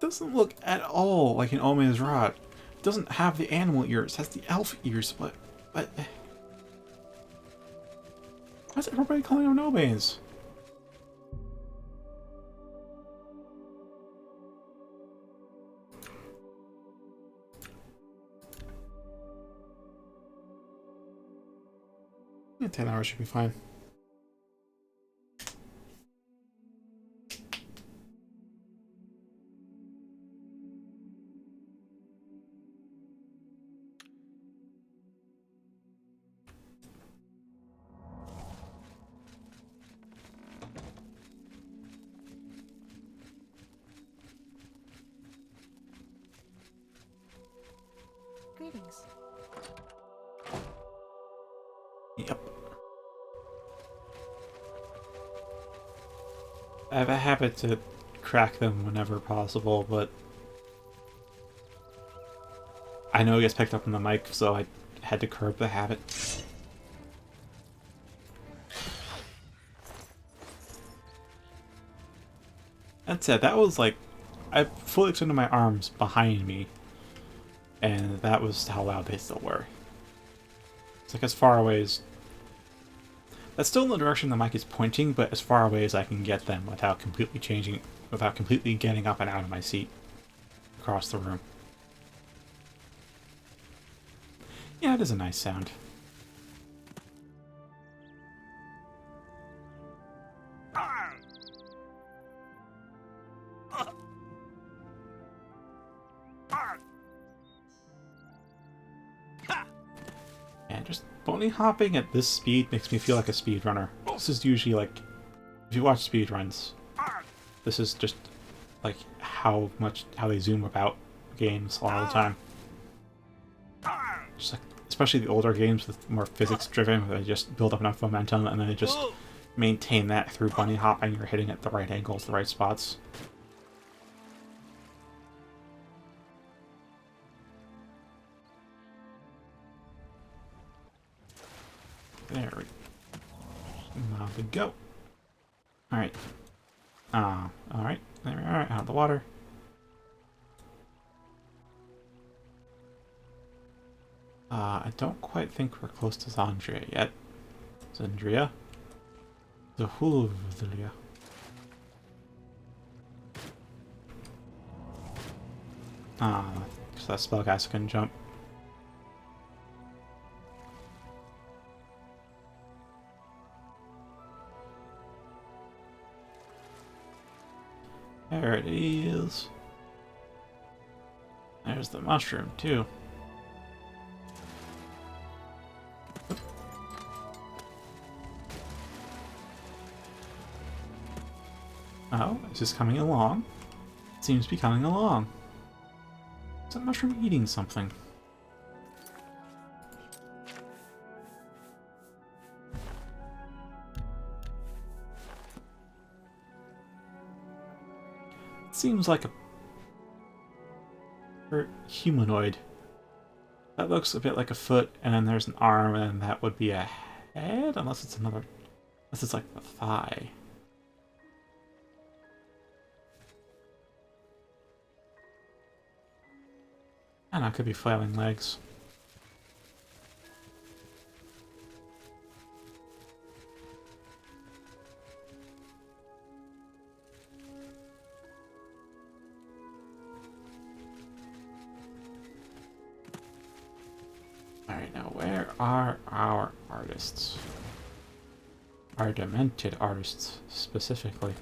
Doesn't look at all like an Omen's Rod. Doesn't have the animal ears, it has the elf ears, but why's everybody calling them Omen's? Yeah, 10 hours should be fine. Greetings. Yep. I have a habit to crack them whenever possible, but I know it gets picked up in the mic, so I had to curb the habit. That said, that was like, I fully extended my arms behind me, and that was how loud they still were. It's like as far away as... That's still in the direction the mic is pointing, but as far away as I can get them without completely changing, without completely getting up and out of my seat across the room. Yeah, it is a nice sound. And just bunny hopping at this speed makes me feel like a speedrunner. This is usually like, if you watch speedruns, this is just like how they zoom about games a lot of the time. Just like, especially the older games with more physics driven, where they just build up enough momentum and then they just maintain that through bunny hopping. You're hitting at the right angles, the right spots. There we go. Now we go. Alright. Alright. There we are, out of the water. I don't quite think we're close to Zandria yet. Zandria? The Hulvlia. Because that spellcaster can jump. There it is. There's the mushroom, too. Oh, it's just coming along. It seems to be coming along. Is that mushroom eating something? It seems like a humanoid. That looks a bit like a foot, and then there's an arm, and that would be a head, unless it's another... Unless it's like the thigh. And I could be flailing legs. Alright, now where are our artists? Our demented artists, specifically.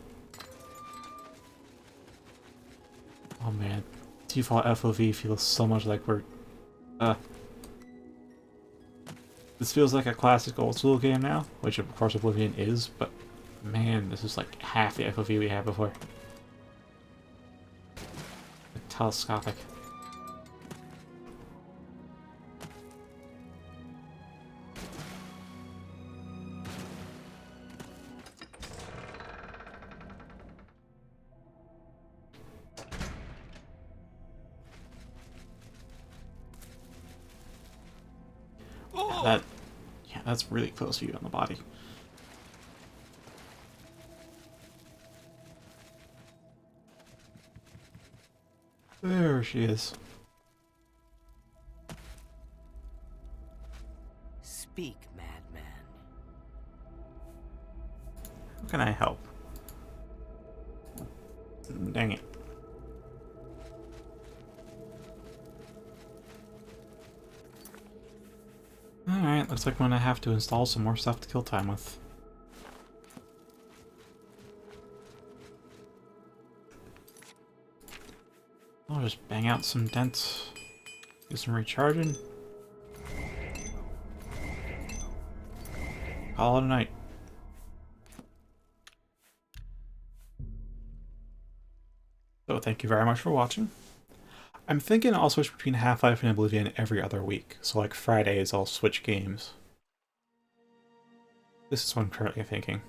Oh man, default FOV feels so much like we're... This feels like a classic old school game now, which of course Oblivion is, but man, this is like half the FOV we had before. Telescopic. Yeah, that's really close view on the body. There she is. Speak, madman. How can I help? Dang it. Alright, looks like I'm gonna have to install some more stuff to kill time with. I'll just bang out some dents, do some recharging. Call it a night. So thank you very much for watching. I'm thinking I'll switch between Half-Life and Oblivion every other week, so like Fridays I'll switch games. This is what I'm currently thinking.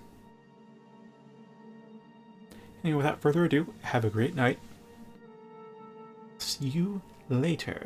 Anyway, without further ado, have a great night. See you later.